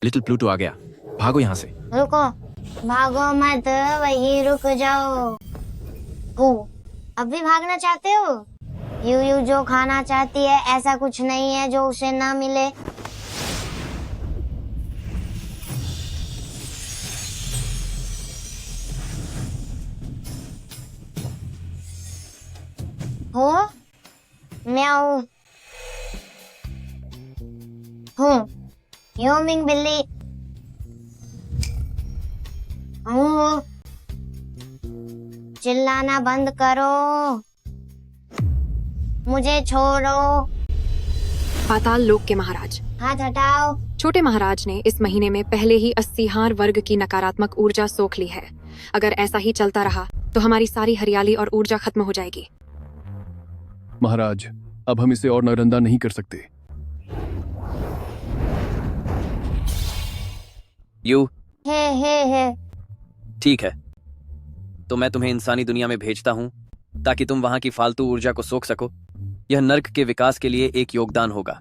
Little Pluto आ गया, भागो यहाँ से। रुको, भागो मत, वहीं रुक जाओ। हो, अब भी भागना चाहते हो? यू जो खाना चाहती है ऐसा कुछ नहीं है जो उसे ना मिले। हो, म्याऊ। हूँ, ह्यूमिंग बिल्ली। हूँ, चिल्लाना बंद करो, मुझे छोड़ो। पाताल लोक के महाराज। हाथ हटाओ। छोटे महाराज ने इस महीने में पहले ही 80 हार वर्ग की नकारात्मक ऊर्जा सोख ली है। अगर ऐसा ही चलता रहा तो हमारी सारी हरियाली और ऊर्जा खत्म हो जाएगी। महाराज, अब हम इसे और नरंदा नहीं कर सकते। यू हे। ठीक है, तो मैं तुम्हें इंसानी दुनिया में भेजता हूं ताकि तुम वहां की फालतू ऊर्जा को सोख सको। यह नर्क के विकास के लिए एक योगदान होगा।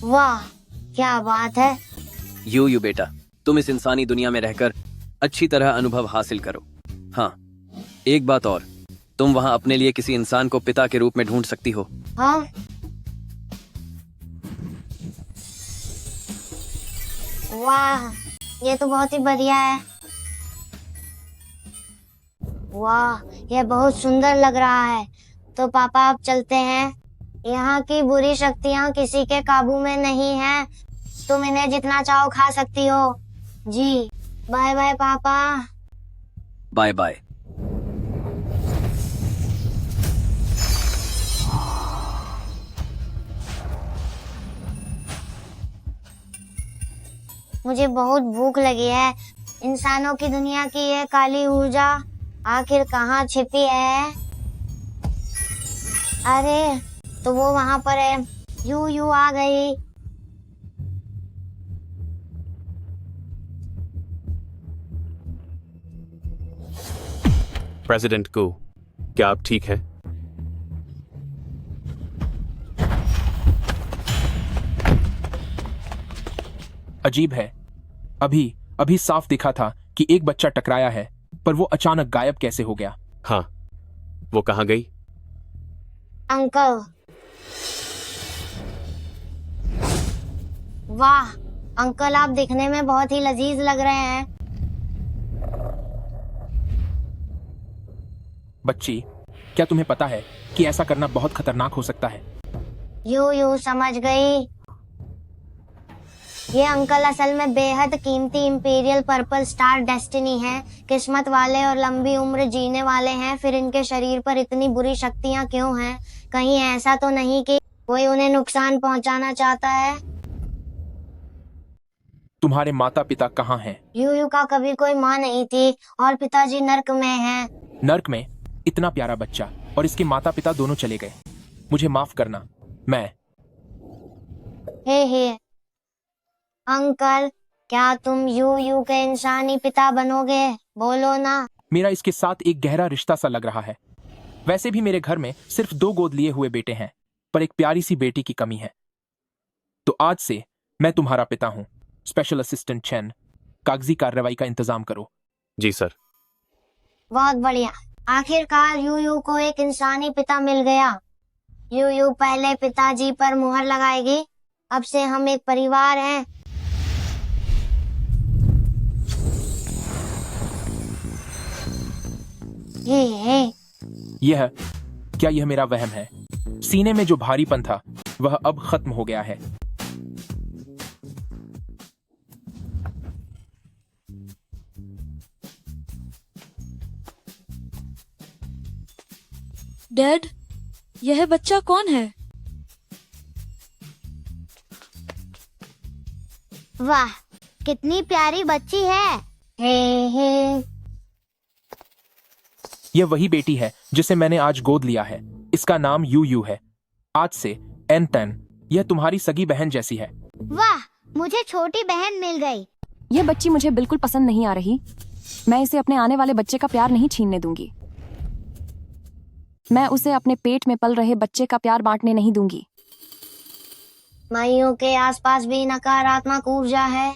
वाह, क्या बात है। यू बेटा, तुम इस इंसानी दुनिया में रहकर अच्छी तरह अनुभव हासिल करो। हाँ, एक बात और, तुम वहां अपने लिए किसी इंसान को पिता के रूप में ढूंढ सकती हो। हाँ, वाह, ये तो बहुत ही बढ़िया है। वाह, यह बहुत सुंदर लग रहा है। तो पापा अब चलते हैं। यहाँ की बुरी शक्तियाँ किसी के काबू में नहीं है। तुम इन्हें जितना चाहो खा सकती हो। जी, बाय बाय पापा। Bye bye. मुझे बहुत भूख लगी है। इंसानों की दुनिया की ये काली ऊर्जा आखिर कहाँ छिपी है? अरे, तो वो वहां पर है। यू आ गई। प्रेसिडेंट को, क्या आप ठीक हैं? अजीब है, अभी साफ दिखा था कि एक बच्चा टकराया है, पर वो अचानक गायब कैसे हो गया? हाँ, वो कहाँ गई? अंकल। वाह अंकल, आप दिखने में बहुत ही लजीज लग रहे हैं। बच्ची, क्या तुम्हें पता है कि ऐसा करना बहुत खतरनाक हो सकता है? यू समझ गई। ये अंकल असल में बेहद कीमती इंपीरियल पर्पल स्टार डेस्टिनी है। किस्मत वाले और लंबी उम्र जीने वाले हैं। फिर इनके शरीर पर इतनी बुरी शक्तियाँ क्यों हैं? कहीं ऐसा तो नहीं कि कोई उन्हें नुकसान पहुंचाना चाहता है? तुम्हारे माता पिता कहाँ हैं? यू का कभी कोई माँ नहीं थी और पिताजी नर्क में हैं। नर्क में? इतना प्यारा बच्चा और इसके माता पिता दोनों चले गए। मुझे माफ करना। मैं हे अंकल, क्या तुम यू के इंसानी पिता बनोगे? बोलो ना। मेरा इसके साथ एक गहरा रिश्ता सा लग रहा है। वैसे भी मेरे घर में सिर्फ 2 गोद लिए हुए बेटे हैं, पर एक प्यारी सी बेटी की कमी है। तो आज से मैं तुम्हारा पिता हूँ। स्पेशल असिस्टेंट चेन, कागजी कार्रवाई का इंतजाम करो। जी सर। बहुत बढ़िया, आखिरकार यू को एक इंसानी पिता मिल गया। यू पहले पिताजी पर मुहर लगाएगी। अब से हम एक परिवार हैं। क्या यह मेरा वहम है? सीने में जो भारीपन था वह अब खत्म हो गया है। डैड, यह बच्चा कौन है? वाह, कितनी प्यारी बच्ची है। हे। यह वही बेटी है जिसे मैंने आज गोद लिया है। इसका नाम यू है। आज से एन10 यह तुम्हारी सगी बहन जैसी है। वाह, मुझे छोटी बहन मिल गई। यह बच्ची मुझे बिल्कुल पसंद नहीं आ रही। मैं इसे अपने आने वाले बच्चे का प्यार नहीं छीनने दूंगी। मैं उसे अपने पेट में पल रहे बच्चे का प्यार बांटने नहीं दूंगी। भाइयों के आसपास भी नकारात्मक ऊर्जा है।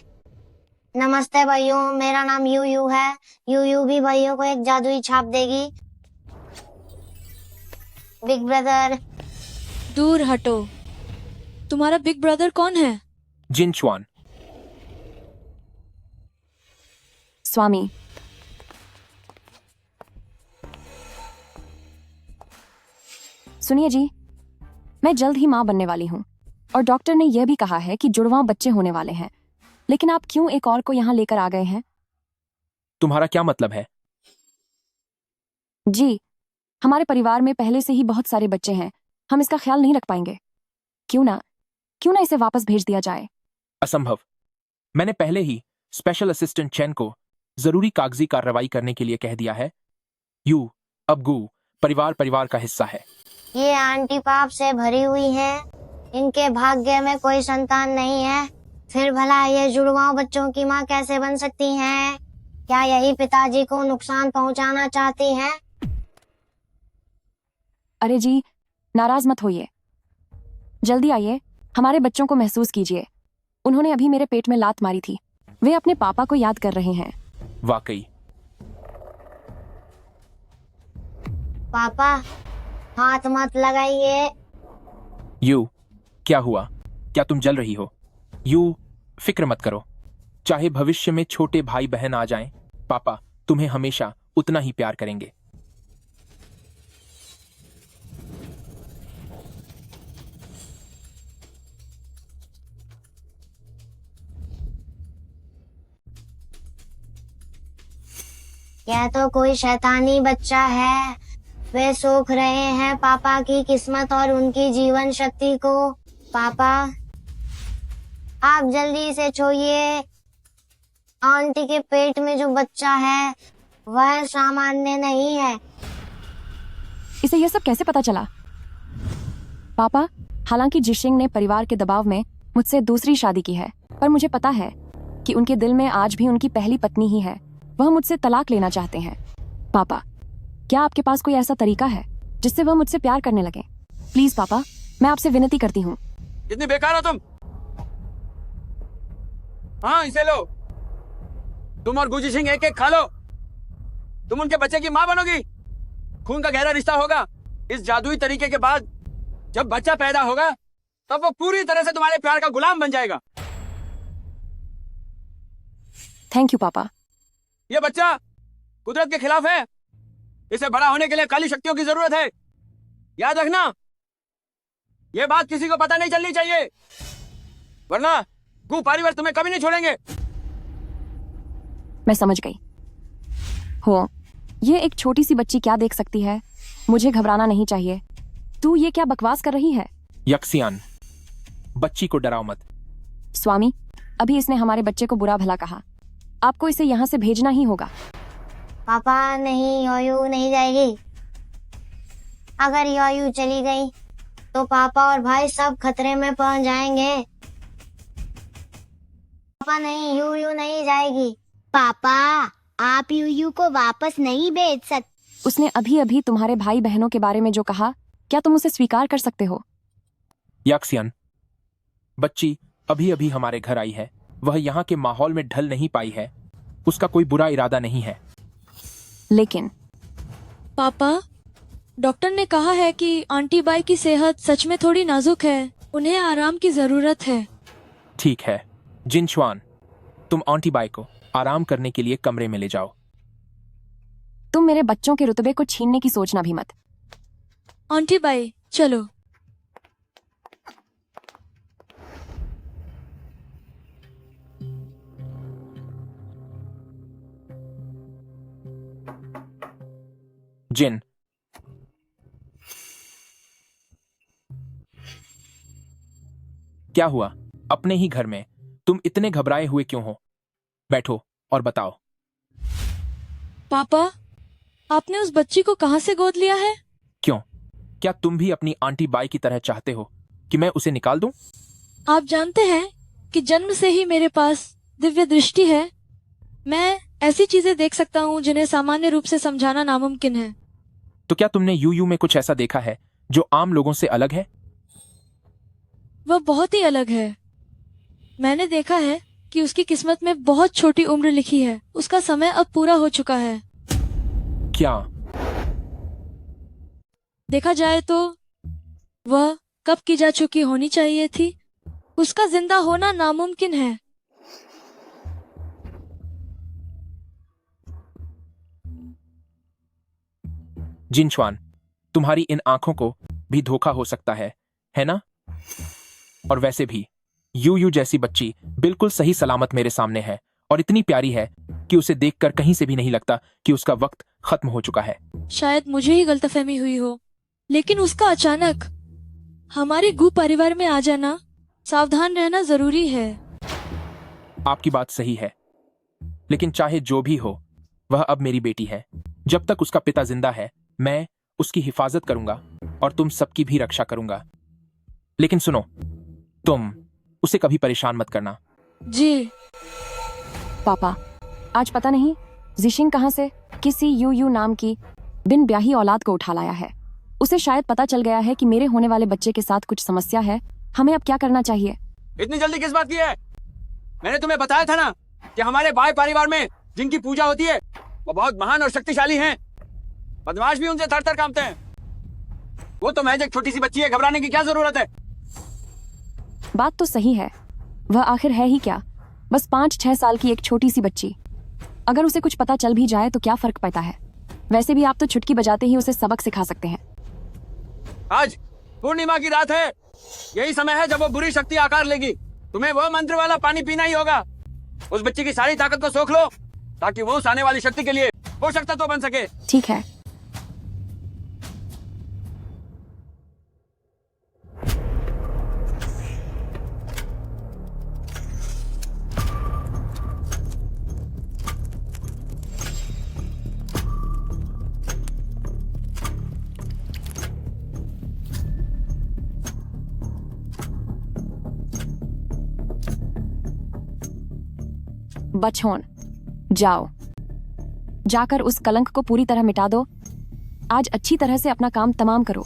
नमस्ते भाइयों, मेरा नाम यू है। यू भी भाइयों को एक जादुई छाप देगी। Big brother. दूर हटो। तुम्हारा बिग ब्रदर कौन है? जिन चुआन। स्वामी, सुनिए जी, मैं जल्द ही माँ बनने वाली हूँ और डॉक्टर ने यह भी कहा है कि जुड़वां बच्चे होने वाले हैं। लेकिन आप क्यों एक और को यहाँ लेकर आ गए हैं? तुम्हारा क्या मतलब है? जी, हमारे परिवार में पहले से ही बहुत सारे बच्चे हैं। हम इसका ख्याल नहीं रख पाएंगे। क्यों ना इसे वापस भेज दिया जाए। असंभव। मैंने पहले ही स्पेशल असिस्टेंट चैन को जरूरी कागजी कार्रवाई करने के लिए कह दिया है। अब गू परिवार का हिस्सा है। ये आंटी पाप से भरी हुई है। इनके भाग्य में कोई संतान नहीं है। फिर भला ये जुड़वां बच्चों की माँ कैसे बन सकती हैं? क्या यही पिताजी को नुकसान पहुंचाना चाहती हैं? अरे जी, नाराज मत होइए। जल्दी आइए, हमारे बच्चों को महसूस कीजिए। उन्होंने अभी मेरे पेट में लात मारी थी। वे अपने पापा को याद कर रहे हैं। वाकई। पापा, हाथ मत लगाइए। क्या हुआ? क्या तुम जल रही हो? फिक्र मत करो। चाहे भविष्य में छोटे भाई बहन आ जाएं, पापा तुम्हें हमेशा उतना ही प्यार करेंगे। यह तो कोई शैतानी बच्चा है। वे सोख रहे हैं पापा की किस्मत और उनकी जीवन शक्ति को। पापा, आप जल्दी से छोइए। आंटी के पेट में जो बच्चा है वह सामान्य नहीं है। इसे यह सब कैसे पता चला? पापा, हालांकि जिशिंग ने परिवार के दबाव में मुझसे दूसरी शादी की है, पर मुझे पता है कि उनके दिल में आज भी उनकी पहली पत्नी ही है। वह मुझसे तलाक लेना चाहते हैं। पापा, क्या आपके पास कोई ऐसा तरीका है जिससे वह मुझसे प्यार करने लगे? प्लीज पापा, मैं आपसे विनती करती हूँ। कितनी बेकार हो तुम। हाँ, इसे लो। तुम और गुजी सिंह एक एक खा लो। तुम उनके बच्चे की माँ बनोगी। खून का गहरा रिश्ता होगा। इस जादुई तरीके के बाद जब बच्चा पैदा होगा तब वो पूरी तरह से तुम्हारे प्यार का गुलाम बन जाएगा। थैंक यू पापा। ये बच्चा कुदरत के खिलाफ है। इसे बड़ा होने के लिए काली शक्तियों की जरूरत है। याद रखना, ये बात किसी को पता नहीं चलनी चाहिए, वरना गु परिवार तुम्हें कभी नहीं छोड़ेंगे। मैं समझ गई। हो, ये एक छोटी सी बच्ची क्या देख सकती है? मुझे घबराना नहीं चाहिए। तू ये क्या बकवास कर रही है? यक्सियान, बच्ची को डराओ मत। स्वामी, अभी इसने हमारे बच्चे को बुरा भला कहा। आपको इसे यहाँ से भेजना ही होगा। पापा नहीं, योयू नहीं जाएगी। अगर योयू चली गई तो पापा और भाई सब खतरे में पहुंच जाएंगे। पापा नहीं, यू नहीं जाएगी। पापा, आप यू को वापस नहीं भेज सकते। उसने अभी अभी तुम्हारे भाई बहनों के बारे में जो कहा, क्या तुम उसे स्वीकार कर सकते हो? याक्सियन, बच्ची अभी अभी हमारे घर आई है। वह यहाँ के माहौल में ढल नहीं पाई है। उसका कोई बुरा इरादा नहीं है। लेकिन पापा, डॉक्टर ने कहा है कि आंटी बाई की सेहत सच में थोड़ी नाजुक है। उन्हें आराम की जरूरत है। ठीक है जिनशुआन, तुम आंटी बाई को आराम करने के लिए कमरे में ले जाओ। तुम मेरे बच्चों के रुतबे को छीनने की सोचना भी मत। आंटी बाई, चलो। जिन, क्या हुआ? अपने ही घर में तुम इतने घबराए हुए क्यों हो? बैठो और बताओ। पापा, आपने उस बच्ची को कहाँ से गोद लिया है? क्यों? क्या तुम भी अपनी आंटी बाई की तरह चाहते हो कि मैं उसे निकाल दूं? आप जानते हैं कि जन्म से ही मेरे पास दिव्य दृष्टि है। मैं ऐसी चीजें देख सकता हूँ जिन्हें सामान्य रूप से समझाना नामुमकिन है। तो क्या तुमने यूयू में कुछ ऐसा देखा है जो आम लोगों से अलग है? वह बहुत ही अलग है। मैंने देखा है कि उसकी किस्मत में बहुत छोटी उम्र लिखी है। उसका समय अब पूरा हो चुका है। क्या? देखा जाए तो वह कब की जा चुकी होनी चाहिए थी। उसका जिंदा होना नामुमकिन है। जिनशुआन, तुम्हारी इन आंखों को भी धोखा हो सकता है ना? और वैसे भी यूयू जैसी बच्ची बिल्कुल सही सलामत मेरे सामने है और इतनी प्यारी है कि उसे देखकर कहीं से भी नहीं लगता कि उसका वक्त खत्म हो चुका है। शायद मुझे ही गलतफहमी हुई हो, लेकिन उसका अचानक हमारे गु परिवार में आ जाना, सावधान रहना जरूरी है। आपकी बात सही है, लेकिन चाहे जो भी हो, वह अब मेरी बेटी है। जब तक उसका पिता जिंदा है, मैं उसकी हिफाजत करूंगा और तुम सबकी भी रक्षा करूंगा। लेकिन सुनो, तुम उसे कभी परेशान मत करना। जी। पापा, आज पता नहीं जिशिंग कहाँ से किसी यूयू नाम की बिन ब्याही औलाद को उठा लाया है। उसे शायद पता चल गया है कि मेरे होने वाले बच्चे के साथ कुछ समस्या है। हमें अब क्या करना चाहिए? इतनी जल्दी किस बात की है? मैंने तुम्हें बताया था ना कि हमारे बाई परिवार में जिनकी पूजा होती है वो बहुत महान और शक्तिशाली हैं। बदमाश भी उनसे थर-थर कांपते हैं। वो तो महज एक छोटी सी बच्ची है, घबराने की क्या जरूरत है? बात तो सही है। वह आखिर है ही क्या, बस 5-6 साल की एक छोटी सी बच्ची। अगर उसे कुछ पता चल भी जाए तो क्या फर्क पड़ता है? वैसे भी आप तो चुटकी बजाते ही उसे सबक सिखा सकते हैं। आज पूर्णिमा की रात है। यही समय है जब वो बुरी शक्ति आकार लेगी। तुम्हें वो मंत्र वाला पानी पीना ही होगा। उस बच्ची की सारी ताकत को सोख लो ताकि वो उस आने वाली शक्ति के लिए पोषक तत्व बन सके। ठीक है। बचौन, जाओ, जाकर उस कलंक को पूरी तरह मिटा दो। आज अच्छी तरह से अपना काम तमाम करो।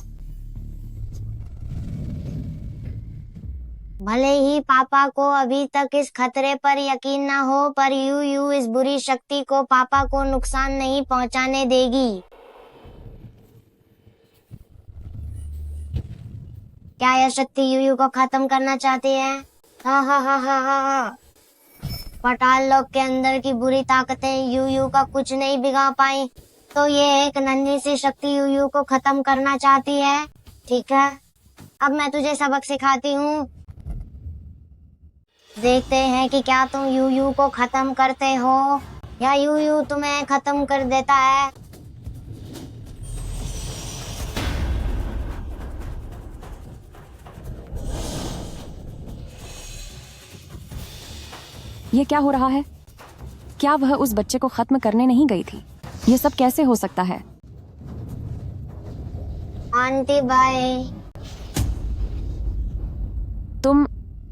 भले ही पापा को अभी तक इस खतरे पर यकीन न हो, पर यूयू इस बुरी शक्ति को पापा को नुकसान नहीं पहुंचाने देगी। क्या यह शक्ति यूयू को खत्म करना चाहती है? हा हा हा हा हा हा। पटाल लोक के अंदर की बुरी ताकतें यूयू का कुछ नहीं बिगाड़ पाई, तो ये एक नन्ही सी शक्ति यूयू को खत्म करना चाहती है। ठीक है, अब मैं तुझे सबक सिखाती हूँ। देखते हैं कि क्या तुम यूयू को खत्म करते हो या यूयू तुम्हें खत्म कर देता है। ये क्या हो रहा है? क्या वह उस बच्चे को खत्म करने नहीं गई थी? ये सब कैसे हो सकता है? Aunty by.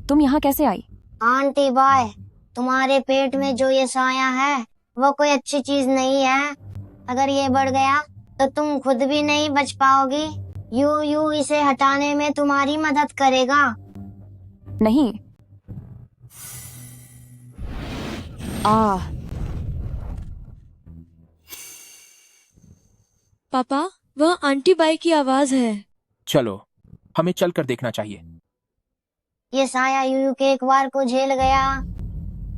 तुम यहाँ कैसे आई? आंटी बाय, तुम्हारे पेट में जो ये साया है वो कोई अच्छी चीज नहीं है। अगर ये बढ़ गया तो तुम खुद भी नहीं बच पाओगी। यूयू इसे हटाने में तुम्हारी मदद करेगा। नहीं। पापा, वह आंटी बाई की आवाज है। चलो, हमें चलकर देखना चाहिए। ये साया यूयू के एक बार को झेल गया।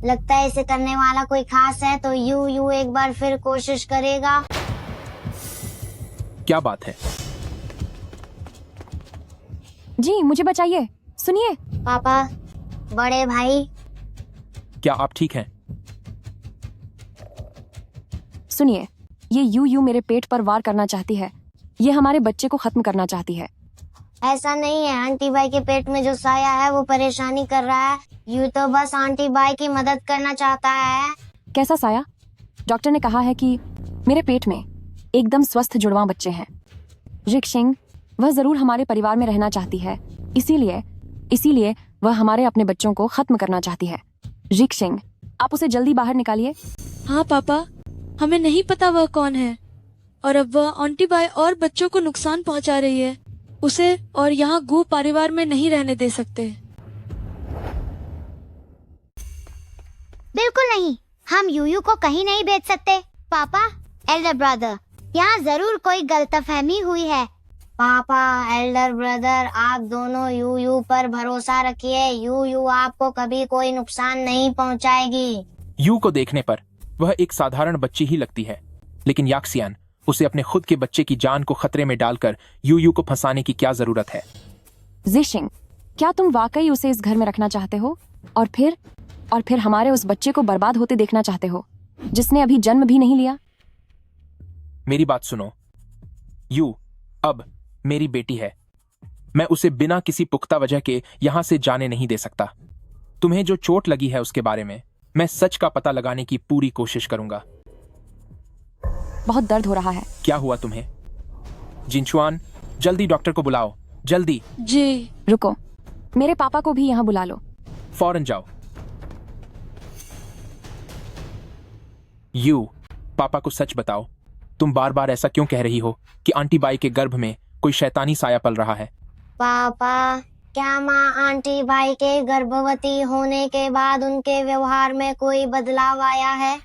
लगता है इसे करने वाला कोई खास है, तो यूयू एक बार फिर कोशिश करेगा। क्या बात है? जी, मुझे बचाइए। सुनिए। पापा, बड़े भाई। क्या आप ठीक हैं? सुनिए, ये यूयू मेरे पेट पर वार करना चाहती है। ये हमारे बच्चे को खत्म करना चाहती है। ऐसा नहीं है, आंटी बाई के पेट में जो साया है वो परेशानी कर रहा है। यू तो बस आंटी बाई की मदद करना चाहता है। कैसा साया? डॉक्टर ने कहा है कि मेरे पेट में एकदम स्वस्थ जुड़वां बच्चे हैं। रिक्शिंग, वह जरूर हमारे परिवार में रहना चाहती है। इसीलिए इसीलिए वह हमारे अपने बच्चों को खत्म करना चाहती है। जिक्शिंग, आप उसे जल्दी बाहर निकालिए। हाँ पापा, हमें नहीं पता वह कौन है, और अब वह आंटी बाई और बच्चों को नुकसान पहुंचा रही है। उसे और यहाँ गू परिवार में नहीं रहने दे सकते। बिल्कुल नहीं, हम यूयू को कहीं नहीं भेज सकते। पापा, एल्डर ब्रदर, यहाँ जरूर कोई गलतफहमी हुई है। पापा, एल्डर ब्रदर, आप दोनों यूयू पर भरोसा रखिए। यूयू आपको कभी कोई नुकसान नहीं पहुँचाएगी। यू को देखने पर वह एक साधारण बच्ची ही लगती है, लेकिन याक्सियान, उसे अपने खुद के बच्चे की जान को खतरे में डालकर यूयू को फंसाने की क्या जरूरत है? जिशिंग, क्या तुम वाकई उसे इस घर में रखना चाहते हो और फिर हमारे उस बच्चे को बर्बाद होते देखना चाहते हो जिसने अभी जन्म भी नहीं लिया? मेरी बात सुनो, यू अब मेरी बेटी है। मैं उसे बिना किसी पुख्ता वजह के यहां से जाने नहीं दे सकता। तुम्हें जो चोट लगी है उसके बारे में मैं सच का पता लगाने की पूरी कोशिश करूंगा। बहुत दर्द हो रहा है। क्या हुआ तुम्हें? जिनचुआन, जल्दी डॉक्टर को बुलाओ, जल्दी। जी। रुको, मेरे पापा को भी यहाँ बुला लो। फौरन जाओ। यू, पापा को सच बताओ, तुम बार बार ऐसा क्यों कह रही हो कि आंटी बाई के गर्भ में कोई शैतानी साया पल रहा है? पापा, क्या माँ आंटी बाई के गर्भवती होने के बाद उनके व्यवहार में कोई बदलाव आया है?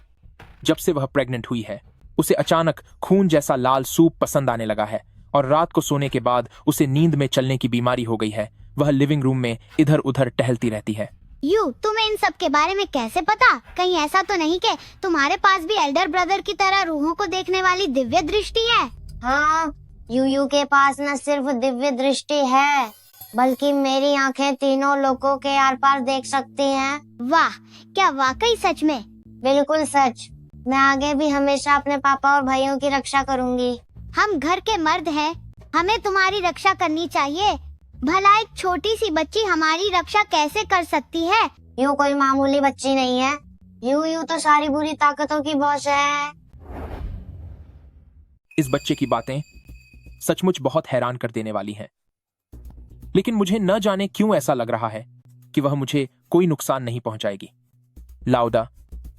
जब से वह प्रेग्नेंट हुई है, उसे अचानक खून जैसा लाल सूप पसंद आने लगा है और रात को सोने के बाद उसे नींद में चलने की बीमारी हो गई है। वह लिविंग रूम में इधर उधर टहलती रहती है। यू, तुम्हें इन सब के बारे में कैसे पता? कहीं ऐसा तो नहीं कि तुम्हारे पास भी एल्डर ब्रदर की तरह रूहों को देखने वाली दिव्य दृष्टि है? हाँ, यूयू के पास न सिर्फ दिव्य दृष्टि है, बल्कि मेरी आंखें तीनों लोगों के आर पार देख सकती हैं। वाह, क्या वाकई सच में? बिल्कुल सच। मैं आगे भी हमेशा अपने पापा और भाइयों की रक्षा करूंगी। हम घर के मर्द हैं, हमें तुम्हारी रक्षा करनी चाहिए। भला एक छोटी सी बच्ची हमारी रक्षा कैसे कर सकती है? यू कोई मामूली बच्ची नहीं है। यू तो सारी बुरी ताकतों की बॉस है। इस बच्चे की बातें सचमुच बहुत हैरान कर देने वाली हैं। लेकिन मुझे न जाने क्यों ऐसा लग रहा है कि वह मुझे कोई नुकसान नहीं पहुंचाएगी। लाउदा,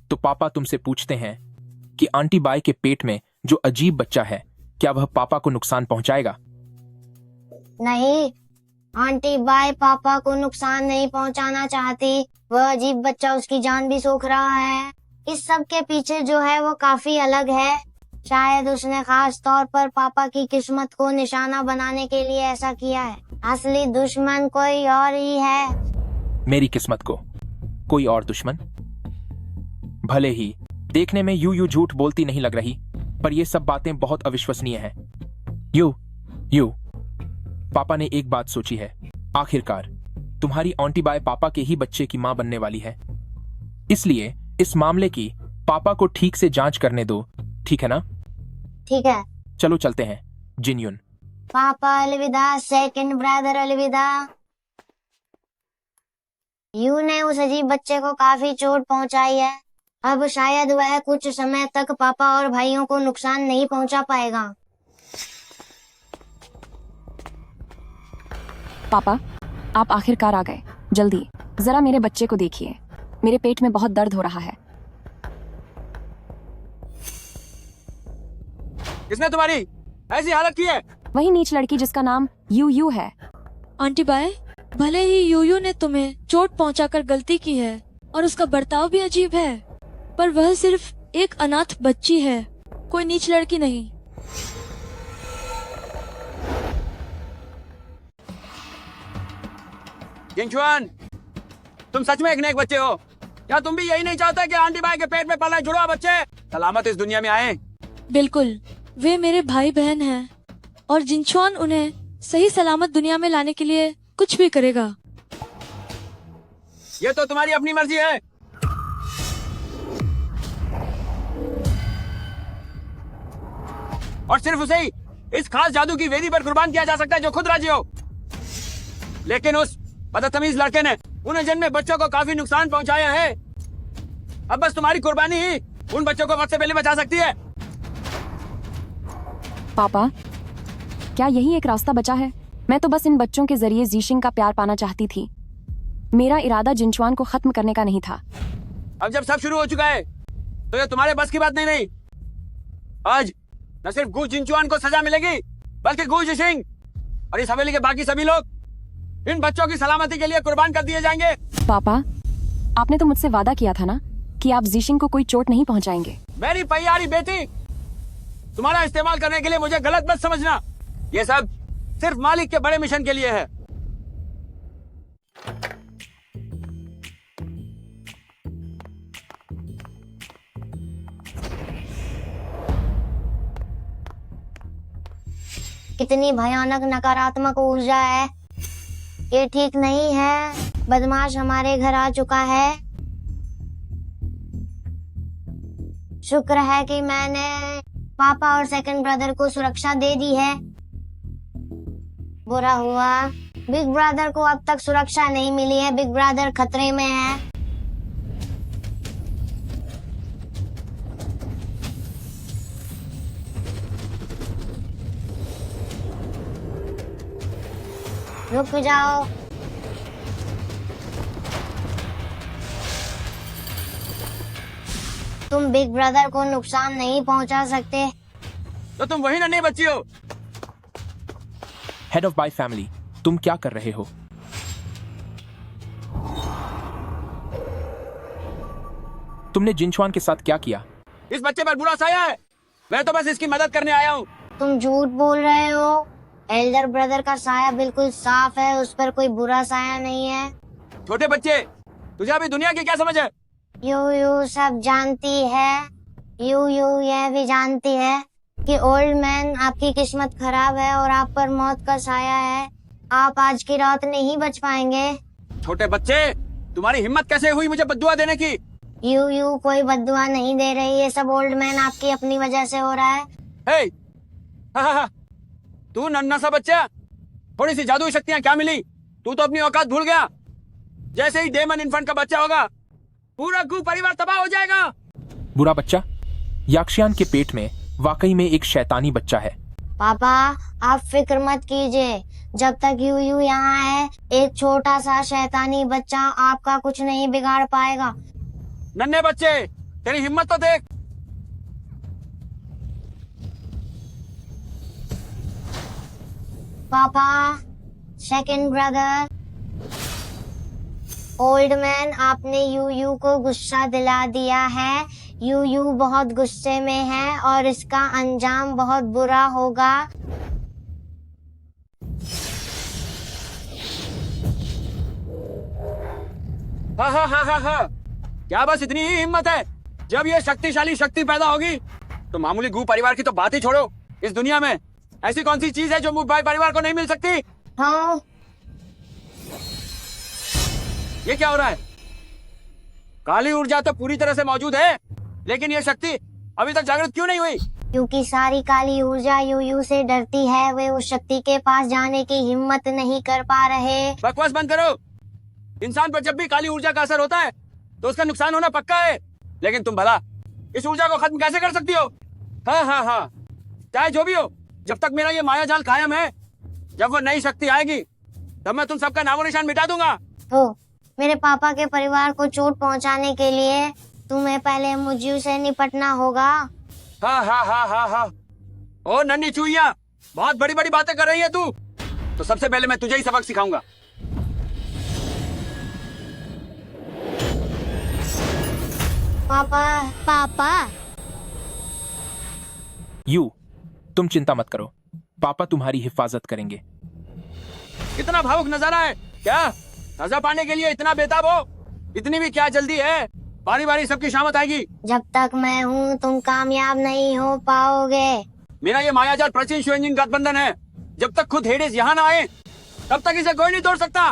तो पापा तुमसे पूछते हैं कि आंटी बाई के पेट में जो अजीब बच्चा है, क्या वह पापा को नुकसान पहुंचाएगा? नहीं, आंटी बाई पापा को नुकसान नहीं पहुंचाना चाहती। वह अजीब बच्चा उसकी जान भी सोख रहा है। इस सब के पीछे जो है वो काफी अलग है। शायद उसने खास तौर पर पापा की किस्मत को निशाना बनाने के लिए ऐसा किया है। असली दुश्मन कोई और ही है। मेरी किस्मत को कोई और दुश्मन? भले ही देखने में यू झूठ बोलती नहीं लग रही, पर ये सब बातें बहुत अविश्वसनीय हैं। यू, पापा ने एक बात सोची है। आखिरकार तुम्हारी आंटी बाई पापा के ही बच्चे की मां बनने वाली है, इसलिए इस मामले की पापा को ठीक से जांच करने दो, ठीक है ना? ठीक है। चलो चलते हैं। जिनयुन, पापा अलविदा, सेकंड ब्रदर अलविदा। यू ने उस अजीब बच्चे को काफी चोट पहुंचाई है। अब शायद वह कुछ समय तक पापा और भाइयों को नुकसान नहीं पहुंचा पाएगा। पापा, आप आखिरकार आ गए। जल्दी जरा मेरे बच्चे को देखिए, मेरे पेट में बहुत दर्द हो रहा है। किसने तुम्हारी ऐसी हालत की है? वही नीच लड़की जिसका नाम यू है। आंटी बाई, भले ही यूयू ने तुम्हें चोट पहुंचाकर गलती की है और उसका बर्ताव भी अजीब है, पर वह सिर्फ एक अनाथ बच्ची है, कोई नीच लड़की नहीं। जिनचुआन, तुम सच में एक नेक बच्चे हो। क्या तुम भी यही नहीं चाहते कि आंटी बाई के पेट में पले जुड़वा बच्चे सलामत इस दुनिया में आए? बिल्कुल, वे मेरे भाई बहन हैं और जिनचुआन उन्हें सही सलामत दुनिया में लाने के लिए कुछ भी करेगा। ये तो तुम्हारी अपनी मर्जी है। और सिर्फ उसे ही इस खास जादू की वेदी पर कुर्बान किया जा सकता है जो खुद राजी हो। लेकिन उस बदतमीज लड़के ने उन्हें जन्मे बच्चों को काफी नुकसान पहुंचाया है। अब बस तुम्हारी कुर्बानी ही उन बच्चों को वक्त से पहले बचा सकती है। पापा, क्या यही एक रास्ता बचा है? मैं तो बस इन बच्चों के जरिए जीशिंग का प्यार पाना चाहती थी। मेरा इरादा जिनचुआन को खत्म करने का नहीं था। अब जब सब शुरू हो चुका है तो ये तुम्हारे बस की बात नहीं रही। आज न सिर्फ गु जिनचुआन को सजा मिलेगी बल्कि गु जिशिंग और इस हवेली के बाकी सभी लोग इन बच्चों की सलामती के लिए कुर्बान कर दिए जाएंगे। पापा, आपने तो मुझसे वादा किया था ना कि आप जीशिंग को कोई चोट नहीं पहुंचाएंगे। मेरी प्यारी बेटी, तुम्हारा इस्तेमाल करने के लिए मुझे गलत मत समझना। ये सब सिर्फ मालिक के बड़े मिशन के लिए है। कितनी भयानक नकारात्मक ऊर्जा है। ये ठीक नहीं है। बदमाश हमारे घर आ चुका है। शुक्र है कि मैंने पापा और सेकंड ब्रदर को सुरक्षा दे दी है। बुरा हुआ बिग ब्रदर को अब तक सुरक्षा नहीं मिली है। बिग ब्रदर खतरे में है। रुक जाओ। तुम बिग ब्रदर को नुकसान नहीं पहुंचा सकते। तो तुम वही नन्ही बच्ची हो। हेड ऑफ बाय फैमिली, तुम क्या कर रहे हो? तुमने जिनचुआन के साथ क्या किया? इस बच्चे पर बुरा साया है। मैं तो बस इसकी मदद करने आया हूँ। तुम झूठ बोल रहे हो। एल्डर ब्रदर का साया बिल्कुल साफ है। उस पर कोई बुरा साया नहीं है। छोटे बच्चे, तुझे अभी दुनिया की क्या समझ है? यू सब जानती है। यू यह भी जानती है कि ओल्ड मैन आपकी किस्मत खराब है और आप पर मौत का साया है। आप आज की रात नहीं बच पाएंगे। छोटे बच्चे, तुम्हारी हिम्मत कैसे हुई मुझे बद्दुआ देने की? यू कोई बद्दुआ नहीं दे रही। ये सब ओल्ड मैन आपकी अपनी वजह से हो रहा है। हे, हा, तू नन्हा सा बच्चा, थोड़ी सी जादुई शक्तियाँ क्या मिली? तू तो अपनी औकात भूल गया। जैसे ही डेमन इन्फेंट का बच्चा होगा पूरा गु परिवार तबाह हो जाएगा। बुरा बच्चा, याक्षियान के पेट में वाकई में एक शैतानी बच्चा है। पापा, आप फिक्र मत कीजिए। जब तक यू यहाँ है, एक छोटा सा शैतानी बच्चा आपका कुछ नहीं बिगाड़ पाएगा। नन्हे बच्चे, तेरी हिम्मत तो देख। पापा, सेकंड ब्रदर, ओल्ड मैन, आपने यू को गुस्सा दिला दिया है। यू बहुत गुस्से में है और इसका अंजाम बहुत बुरा होगा। हा। क्या बस इतनी ही हिम्मत है? जब ये शक्तिशाली शक्ति पैदा होगी तो मामूली गु परिवार की तो बात ही छोड़ो। इस दुनिया में ऐसी कौन सी चीज है जो मुंबई परिवार को नहीं मिल सकती? हाँ। ये क्या हो रहा है? काली ऊर्जा तो पूरी तरह से मौजूद है, लेकिन ये शक्ति अभी तक जागृत क्यों नहीं हुई? क्योंकि सारी काली ऊर्जा यू से डरती है। वे उस शक्ति के पास जाने की हिम्मत नहीं कर पा रहे। बकवास बंद करो। इंसान पर जब भी काली ऊर्जा का असर होता है तो उसका नुकसान होना पक्का है, लेकिन तुम भला इस ऊर्जा को खत्म कैसे कर सकती हो? हाँ, चाहे जो भी हो, जब तक मेरा ये माया जाल कायम है, जब वो नई शक्ति आएगी तब मैं तुम सबका नामो निशान मिटा दूंगा। तो मेरे पापा के परिवार को चोट पहुंचाने के लिए तुम्हें पहले मुझे से निपटना होगा। हाँ। ओ नन्ही चूहिया, बहुत बड़ी बड़ी बातें कर रही है तू। तो सबसे पहले मैं तुझे ही सबक सिखाऊंगा। पापा। यू, तुम चिंता मत करो। पापा तुम्हारी हिफाजत करेंगे। कितना भावुक नजारा है। क्या सजा पाने के लिए इतना बेताब हो? इतनी भी क्या जल्दी है? बारी बारी सबकी शामत आएगी। जब तक मैं हूँ तुम कामयाब नहीं हो पाओगे। मेरा ये मायाजाल प्राचीन शुएंजिन गठबंधन है। जब तक खुद हेडिस यहाँ ना आए तब तक इसे कोई नहीं तोड़ सकता।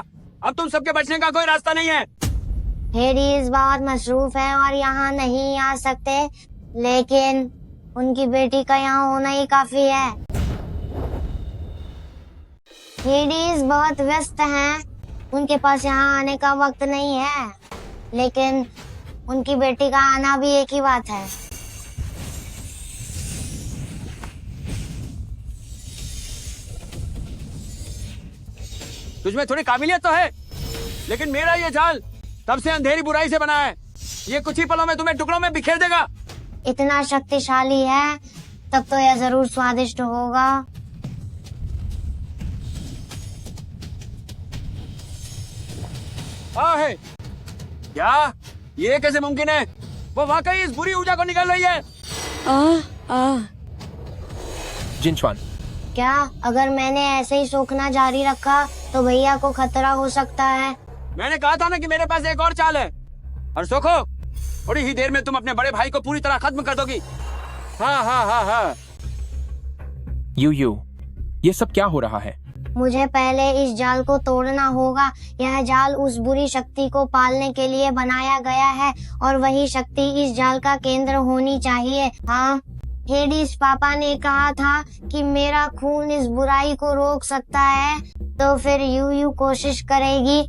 अब तुम सबके बचने का कोई रास्ता नहीं है। हेडिस बहुत मसरूफ है और यहाँ नहीं आ सकते, लेकिन उनकी बेटी का यहाँ होना ही काफी है। हेडिस बहुत व्यस्त हैं, उनके पास यहाँ आने का वक्त नहीं है, लेकिन उनकी बेटी का आना भी एक ही बात है। तुझमें थोड़ी काबिलियत तो है, लेकिन मेरा ये जाल तब से अंधेरी बुराई से बना है। ये कुछ ही पलों में तुम्हें टुकड़ों में बिखेर देगा। इतना शक्तिशाली है तब तो यह जरूर स्वादिष्ट होगा। है क्या? ये कैसे मुमकिन है? वो वाकई इस बुरी ऊर्जा को निकल रही है। जिनचुआन, क्या अगर मैंने ऐसे ही सोखना जारी रखा तो भैया को खतरा हो सकता है? मैंने कहा था ना कि मेरे पास एक और चाल है। और सोखो, थोड़ी ही देर में तुम अपने बड़े भाई को पूरी तरह खत्म कर दोगी। हाँ हाँ हाँ हाँ। यू, ये सब क्या हो रहा है? मुझे पहले इस जाल को तोड़ना होगा। यह जाल उस बुरी शक्ति को पालने के लिए बनाया गया है और वही शक्ति इस जाल का केंद्र होनी चाहिए। हाँ, हेडिस पापा ने कहा था कि मेरा खून इस बुराई को रोक सकता है, तो फिर यू कोशिश करेगी।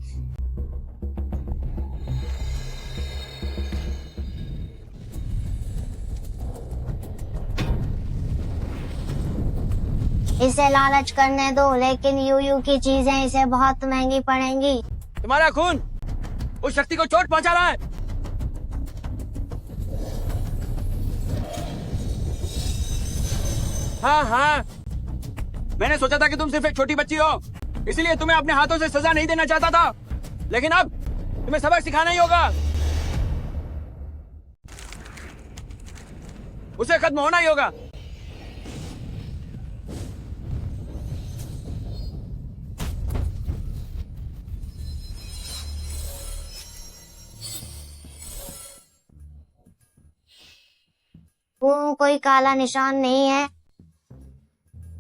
इसे लालच करने दो, लेकिन यू की चीजें इसे बहुत महंगी पड़ेंगी। तुम्हारा खून उस शक्ति को चोट पहुंचा रहा है। हाँ हाँ, मैंने सोचा था कि तुम सिर्फ एक छोटी बच्ची हो, इसलिए तुम्हें अपने हाथों से सजा नहीं देना चाहता था, लेकिन अब तुम्हें सबक सिखाना ही होगा। उसे खत्म होना ही होगा। कोई काला निशान नहीं है।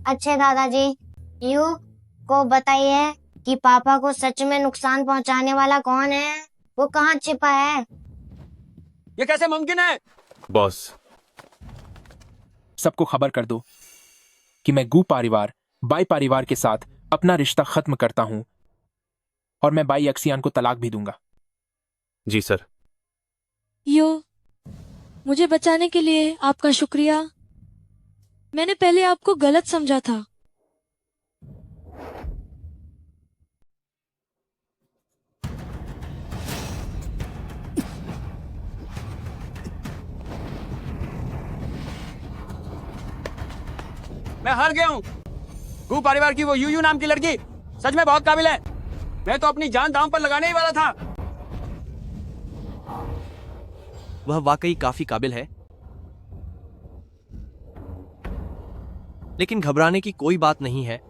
अच्छे दादाजी, यू को बताइए कि पापा को सच में नुकसान पहुंचाने वाला कौन है? वो कहाँ छिपा है? ये कैसे मुमकिन है? बॉस, सबको खबर कर दो कि मैं गू परिवार बाई परिवार के साथ अपना रिश्ता खत्म करता हूं और मैं बाई एक्सियान को तलाक भी दूंगा। जी सर। यो, मुझे बचाने के लिए आपका शुक्रिया। मैंने पहले आपको गलत समझा था। मैं हार गया हूँ। गू परिवार की वो यू नाम की लड़की सच में बहुत काबिल है। मैं तो अपनी जान दांव पर लगाने ही वाला था। वह वाकई काफी काबिल है, लेकिन घबराने की कोई बात नहीं है।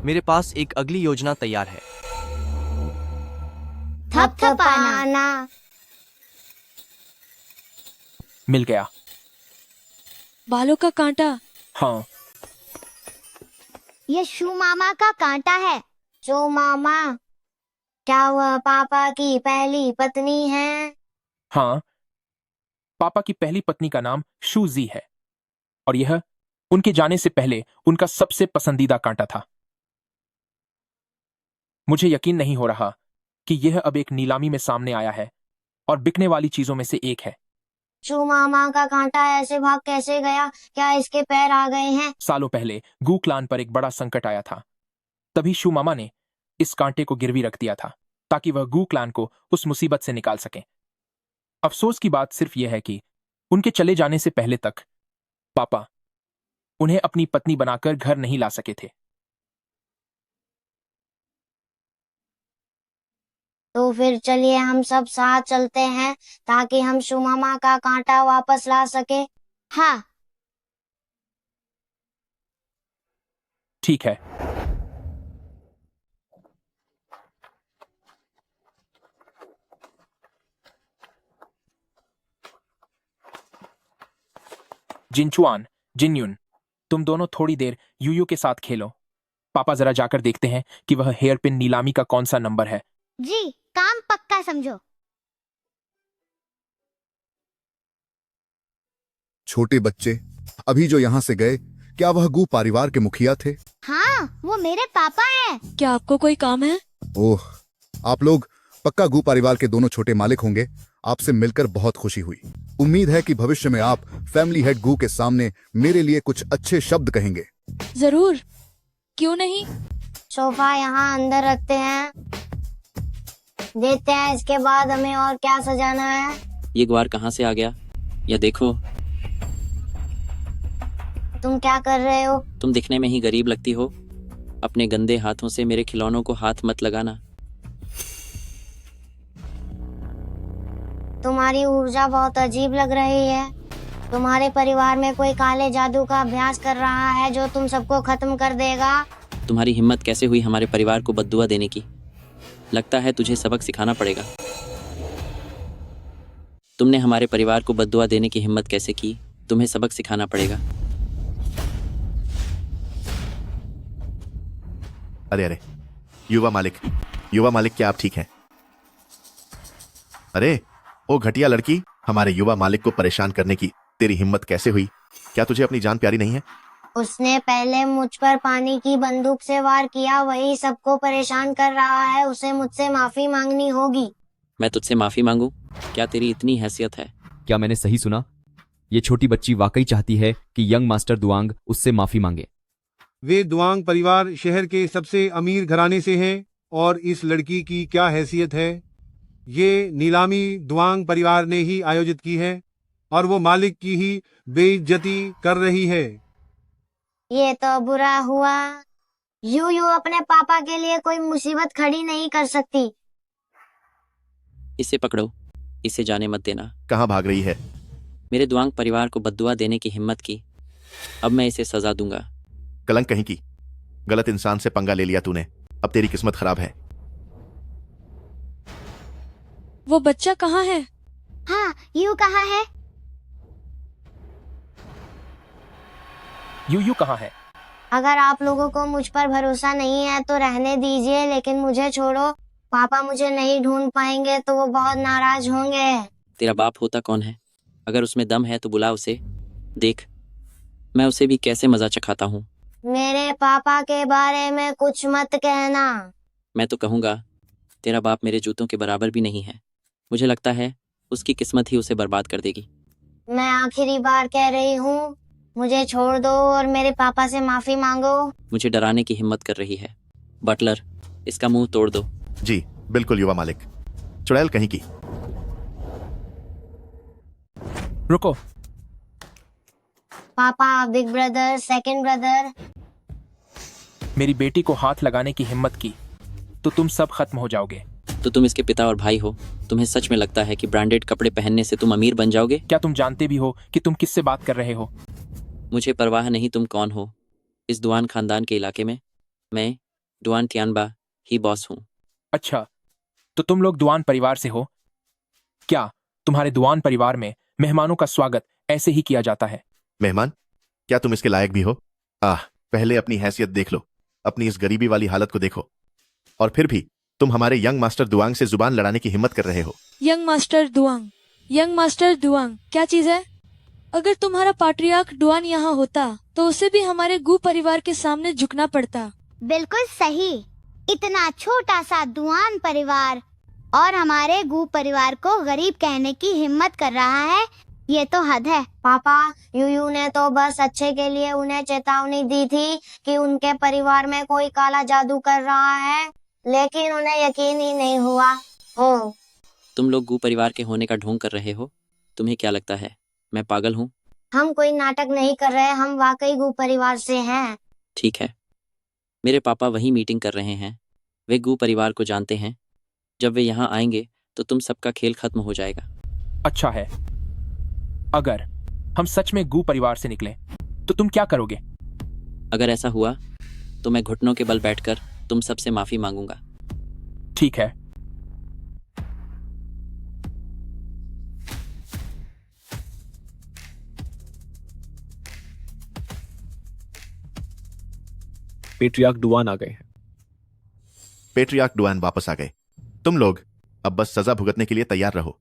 मेरे पास एक अगली योजना तैयार है। थपथपाना। मिल गया। बालों का कांटा। हाँ, ये शू मामा का कांटा है। शू मामा, क्या वह पापा की पहली पत्नी है? हाँ, पापा की पहली पत्नी का नाम शूजी है और यह उनके जाने से पहले उनका सबसे पसंदीदा कांटा था। मुझे यकीन नहीं हो रहा कि यह अब एक नीलामी में सामने आया है और बिकने वाली चीजों में से एक है। शू मामा का कांटा ऐसे भाग कैसे गया? क्या इसके पैर आ गए हैं? सालों पहले गू क्लान पर एक बड़ा संकट आया था। तभी शू मामा ने इस कांटे को गिरवी रख दिया था ताकि वह गू क्लान को उस मुसीबत से निकाल सके। अफसोस की बात सिर्फ यह है कि उनके चले जाने से पहले तक पापा उन्हें अपनी पत्नी बनाकर घर नहीं ला सके थे। तो फिर चलिए हम सब साथ चलते हैं ताकि हम शू मामा का कांटा वापस ला सके। हाँ, ठीक है। जिनचुआन, जिनयुन, तुम दोनों थोड़ी देर यूयू के साथ खेलो। पापा जरा जाकर देखते हैं कि वह हेयर पिन नीलामी का कौन सा नंबर है। जी, काम पक्का समझो। छोटे बच्चे, अभी जो यहाँ से गए, क्या वह गू परिवार के मुखिया थे? हाँ, वो मेरे पापा हैं। क्या आपको कोई काम है? ओह, आप लोग पक्का गू परिवार के दोनों छोटे मालिक होंगे। आपसे मिलकर बहुत खुशी हुई। उम्मीद है कि भविष्य में आप फैमिली हेड गू के सामने मेरे लिए कुछ अच्छे शब्द कहेंगे। जरूर, क्यों नहीं। सोफा यहाँ अंदर रखते हैं। देखते हैं इसके बाद हमें और क्या सजाना है। ये ग्वार कहाँ से आ गया? या देखो, तुम क्या कर रहे हो? तुम दिखने में ही गरीब लगती हो। अपने गंदे हाथों से मेरे खिलौनों को हाथ मत लगाना। तुम्हारी ऊर्जा बहुत अजीब लग रही है। तुम्हारे परिवार में कोई काले जादू का अभ्यास कर रहा है जो तुम सबको खत्म कर देगा। तुम्हारी हिम्मत कैसे हुई हमारे परिवार को बद्दुआ देने की? लगता है तुझे सबक सिखाना पड़ेगा। तुमने हमारे परिवार को बद्दुआ देने की हिम्मत कैसे की? तुम्हें सबक सिखाना पड़ेगा। अरे अरे, युवा मालिक, क्या आप ठीक हैं? अरे ओ घटिया लड़की, हमारे युवा मालिक को परेशान करने की तेरी हिम्मत कैसे हुई? क्या तुझे अपनी जान प्यारी नहीं है? उसने पहले मुझ पर पानी की बंदूक से वार किया, वही सबको परेशान कर रहा है। उसे मुझसे माफी मांगनी होगी। मैं तुझसे माफी मांगू? क्या तेरी इतनी हैसियत है? क्या मैंने सही सुना? ये छोटी बच्ची वाकई चाहती है कि यंग मास्टर दुआंग उससे माफी मांगे। वे दुआंग परिवार शहर के सबसे अमीर घराने से हैं और इस लड़की की क्या हैसियत है? ये नीलामी दुआंग परिवार ने ही आयोजित की है और वो मालिक की ही बेइज्जती कर रही है। ये तो बुरा हुआ। यूयू अपने पापा के लिए कोई मुसीबत खड़ी नहीं कर सकती। इसे पकड़ो, इसे जाने मत देना। कहाँ भाग रही है? मेरे दुआंग परिवार को बद्दुआ देने की हिम्मत की, अब मैं इसे सजा दूंगा। कलंक कहीं की, गलत इंसान से पंगा ले लिया तूने, अब तेरी किस्मत खराब है। वो बच्चा कहाँ है? हाँ, यू कहाँ है? यूयू कहाँ है? अगर आप लोगों को मुझ पर भरोसा नहीं है तो रहने दीजिए, लेकिन मुझे छोड़ो। पापा मुझे नहीं ढूंढ पाएंगे तो वो बहुत नाराज होंगे। तेरा बाप होता कौन है? अगर उसमें दम है तो बुला उसे। देख, मैं उसे भी कैसे मजा चखाता हूँ। मेरे पापा के बारे में कुछ मत कहना। मैं तो कहूँगा, तेरा बाप मेरे जूतों के बराबर भी नहीं है। मुझे लगता है उसकी किस्मत ही उसे बर्बाद कर देगी। मैं आखिरी बार कह रही हूँ, मुझे छोड़ दो और मेरे पापा से माफी मांगो। मुझे डराने की हिम्मत कर रही है। बटलर, इसका मुंह तोड़ दो। जी बिल्कुल युवा मालिक। चुड़ैल कहीं की। रुको। पापा, बिग ब्रदर, सेकंड ब्रदर। मेरी बेटी को हाथ लगाने की हिम्मत की तो तुम सब खत्म हो जाओगे। तो तुम इसके पिता और भाई हो। तुम्हें सच में लगता है कि ब्रांडेड कपड़े पहनने से तुम अमीर बन जाओगे? क्या तुम जानते भी हो कि तुम किससे बात कर रहे हो? मुझे परवाह नहीं तुम कौन हो। इस दुआन खानदान के इलाके में मैं दुआन टियानबा ही बॉस हूँ। अच्छा, तो तुम लोग दुआन परिवार से हो? क्या तुम्हारे दुआन परिवार में मेहमानों का स्वागत ऐसे ही किया जाता है? मेहमान? क्या तुम इसके लायक भी हो? पहले अपनी हैसियत देख लो, अपनी इस गरीबी वाली हालत को देखो, और फिर भी तुम हमारे यंग मास्टर दुआंग से जुबान लड़ाने की हिम्मत कर रहे हो। यंग मास्टर दुआंग, यंग मास्टर दुआंग क्या चीज है? अगर तुम्हारा पाट्रियार्क डुआन यहाँ होता तो उसे भी हमारे गू परिवार के सामने झुकना पड़ता। बिल्कुल सही। इतना छोटा सा दुआन परिवार और हमारे गू परिवार को गरीब कहने की हिम्मत कर रहा है, ये तो हद है। पापा, यूयू ने तो बस अच्छे के लिए उन्हें चेतावनी दी थी कि उनके परिवार में कोई काला जादू कर रहा है, लेकिन उन्हें यकीन ही नहीं हुआ। तुम लोग गू परिवार के होने का ढोंग कर रहे हो। तुम्हें क्या लगता है मैं पागल हूँ? हम कोई नाटक नहीं कर रहे, हम वाकई गू परिवार से हैं। ठीक है, मेरे पापा वही मीटिंग कर रहे हैं। वे गू परिवार को जानते हैं। जब वे यहाँ आएंगे तो तुम सबका खेल खत्म हो जाएगा। अच्छा है, अगर हम सच में गू परिवार से निकले तो तुम क्या करोगे? अगर ऐसा हुआ तो मैं घुटनों के बल बैठकर तुम सबसे माफी मांगूंगा। ठीक है। पेट्रियार्क डुआन आ गए हैं। पेट्रियार्क डुआन वापस आ गए। तुम लोग अब बस सजा भुगतने के लिए तैयार रहो।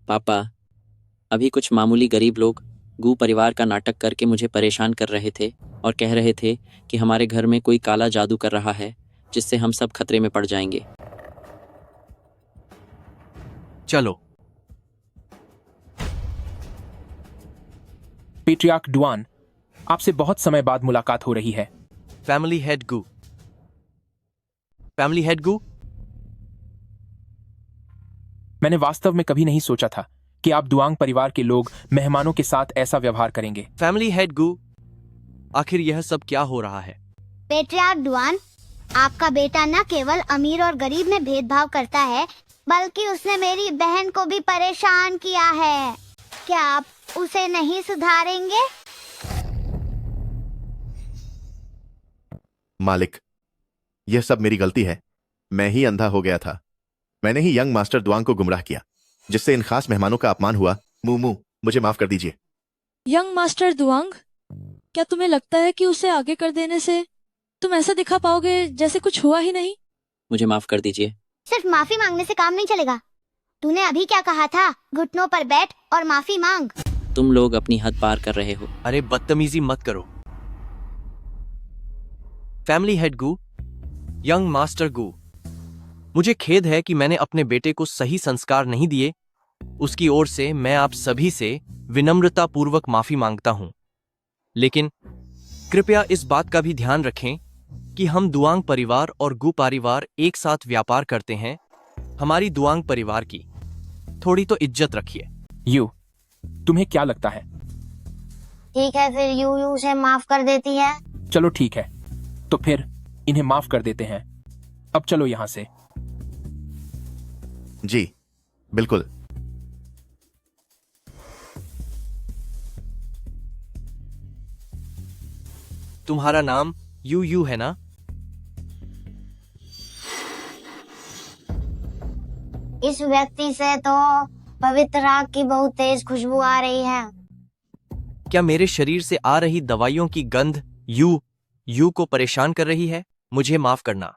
पापा, अभी कुछ मामूली गरीब लोग गू परिवार का नाटक करके मुझे परेशान कर रहे थे और कह रहे थे कि हमारे घर में कोई काला जादू कर रहा है जिससे हम सब खतरे में पड़ जाएंगे। चलो। पेट्रियार्क डुआन, आपसे बहुत समय बाद मुलाकात हो रही है। फैमिली हेड गू, फैमिली हेड गू, मैंने वास्तव में कभी नहीं सोचा था कि आप दुआंग परिवार के लोग मेहमानों के साथ ऐसा व्यवहार करेंगे। फैमिली हेड गू, आखिर यह सब क्या हो रहा है? पेट्रियार्क डुआन, आपका बेटा न केवल अमीर और गरीब में भेदभाव करता है, बल्कि उसने मेरी बहन को भी परेशान किया है। क्या आप उसे नहीं सुधारेंगे? मालिक, यह सब मेरी गलती है। मैं ही अंधा हो गया था। मैंने ही यंग मास्टर दुआंग को गुमराह किया, जिससे इन खास मेहमानों का अपमान हुआ। मुमू, मुझे माफ कर दीजिए। यंग मास्टर दुआंग, क्या तुम्हें लगता है कि उसे आगे कर देने से तुम ऐसा दिखा पाओगे जैसे कुछ हुआ ही नहीं? मुझे माफ कर दीजिए। सिर्फ माफी मांगने से काम नहीं चलेगा। तूने अभी क्या कहा था? घुटनों पर बैठ और माफी मांग। तुम लोग अपनी हद पार कर रहे हो। अरे बदतमीजी मत करो। फैमिली हेड गू, यंग मास्टर गू, मुझे खेद है कि मैंने अपने बेटे को सही संस्कार नहीं दिए। उसकी ओर से मैं आप सभी से विनम्रता पूर्वक माफी मांगता हूं। लेकिन कृपया इस बात का भी ध्यान रखें कि हम दुआंग परिवार और गू परिवार एक साथ व्यापार करते हैं। हमारी दुआंग परिवार की थोड़ी तो इज्जत रखिए। यू, तुम्हें क्या लगता है? ठीक है, फिर यू से माफ कर देती है। चलो ठीक है, तो फिर इन्हें माफ कर देते हैं। अब चलो यहाँ से। जी बिल्कुल। तुम्हारा नाम यू है ना? इस व्यक्ति से तो पवित्र आग की बहुत तेज खुशबू आ रही है। क्या मेरे शरीर से आ रही दवाइयों की गंध यू को परेशान कर रही है? मुझे माफ करना।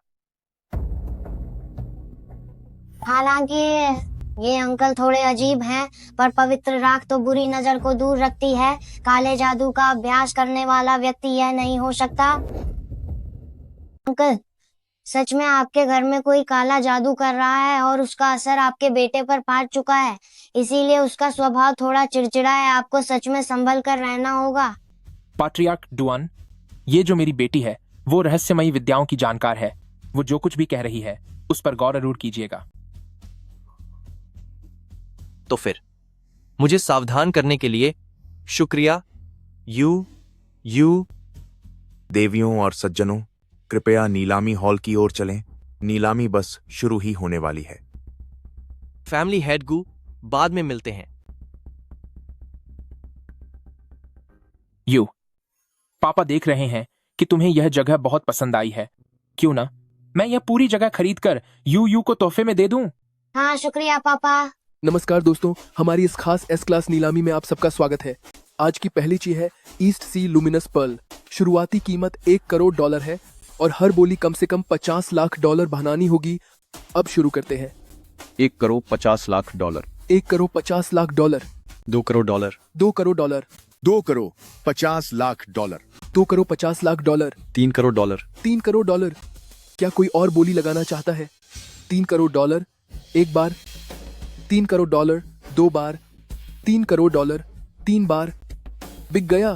हालांकि ये अंकल थोड़े अजीब हैं, पर पवित्र राख तो बुरी नजर को दूर रखती है। काले जादू का अभ्यास करने वाला व्यक्ति यह नहीं हो सकता। अंकल, सच में आपके घर में कोई काला जादू कर रहा है और उसका असर आपके बेटे पर पड़ चुका है, इसीलिए उसका स्वभाव थोड़ा चिड़चिड़ा है। आपको सच में संभल कर रहना होगा। पैट्रियार्क डुआन, ये जो मेरी बेटी है वो रहस्यमयी विद्याओं की जानकार है। वो जो कुछ भी कह रही है उस पर गौर जरूर कीजिएगा। तो फिर मुझे सावधान करने के लिए शुक्रिया। यू देवियों और सज्जनों, कृपया नीलामी हॉल की ओर चलें। नीलामी बस शुरू ही होने वाली है। फैमिली हेड गू, बाद में मिलते हैं। यू, पापा देख रहे हैं कि तुम्हें यह जगह बहुत पसंद आई है। क्यों ना मैं यह पूरी जगह खरीद कर यू को तोहफे में दे दूं? हाँ, शुक्रिया पापा। नमस्कार दोस्तों, हमारी इस खास एस क्लास नीलामी में आप सबका स्वागत है। आज की पहली चीज है ईस्ट सी लुमिनस पर्ल। शुरुआती कीमत $1 करोड़ है और हर बोली कम से कम $50 लाख बनानी होगी। अब शुरू करते हैं। $1 करोड़ 50 लाख। $1 करोड़ 50 लाख। $2 करोड़। $2 करोड़। $2 करोड़ 50 लाख। $2 करोड़ 50 लाख। $3 करोड़। $3 करोड़। क्या कोई और बोली लगाना चाहता है? $3 करोड़ एक बार, $3 करोड़ 2 बार, $3 करोड़ 3 बार। बिक गया।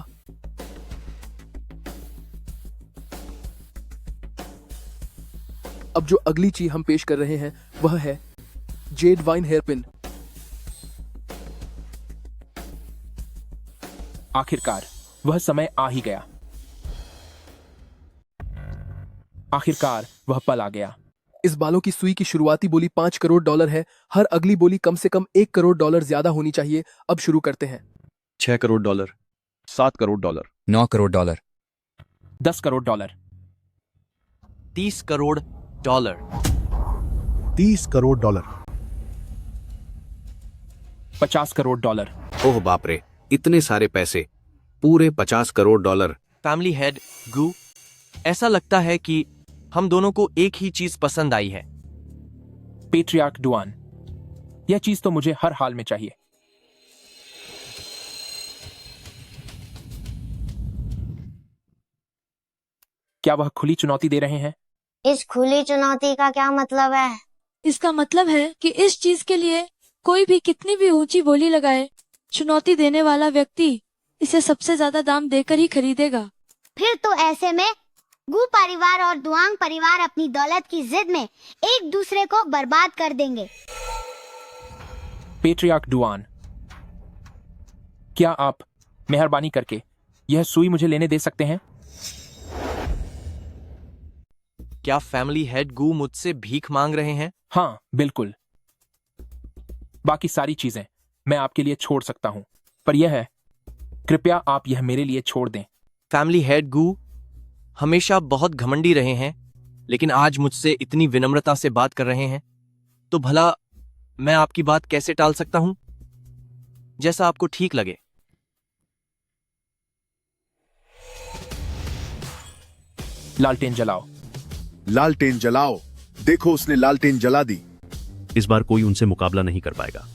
अब जो अगली चीज हम पेश कर रहे हैं वह है जेड वाइन हेयरपिन। आखिरकार वह समय आ ही गया। आखिरकार वह पल आ गया। इस बालों की सुई की शुरुआती बोली $5 करोड़ है। हर अगली बोली कम से कम $1 करोड़ ज्यादा होनी चाहिए। अब शुरू करते हैं। $6 करोड़। $7 करोड़। $9 करोड़। $10 करोड़। $30 करोड़। $30 करोड़। $50 करोड़। ओह बाप रे, इतने सारे पैसे, पूरे $50 करोड़। फैमिली हेड गू, ऐसा लगता है कि हम दोनों को एक ही चीज पसंद आई है। पैट्रियार्क डुआन, यह चीज तो मुझे हर हाल में चाहिए। क्या वह खुली चुनौती दे रहे हैं? इस खुली चुनौती का क्या मतलब है? इसका मतलब है कि इस चीज के लिए कोई भी कितनी भी ऊंची बोली लगाए, चुनौती देने वाला व्यक्ति इसे सबसे ज्यादा दाम देकर ही खरीदेगा। फिर तो ऐसे में गू परिवार और दुआंग परिवार अपनी दौलत की जिद में एक दूसरे को बर्बाद कर देंगे। पेट्रियार्क डुआन, क्या आप मेहरबानी करके यह सुई मुझे लेने दे सकते हैं? क्या फैमिली हेड गू मुझसे भीख मांग रहे हैं? हाँ, बिल्कुल। बाकी सारी चीजें मैं आपके लिए छोड़ सकता हूं, पर यह है, कृपया आप यह मेरे लिए छोड़ दें। फैमिली हेड गू हमेशा बहुत घमंडी रहे हैं, लेकिन आज मुझसे इतनी विनम्रता से बात कर रहे हैं, तो भला मैं आपकी बात कैसे टाल सकता हूं? जैसा आपको ठीक लगे। लालटेन जलाओ। लालटेन जलाओ। देखो, उसने लालटेन जला दी। इस बार कोई उनसे मुकाबला नहीं कर पाएगा।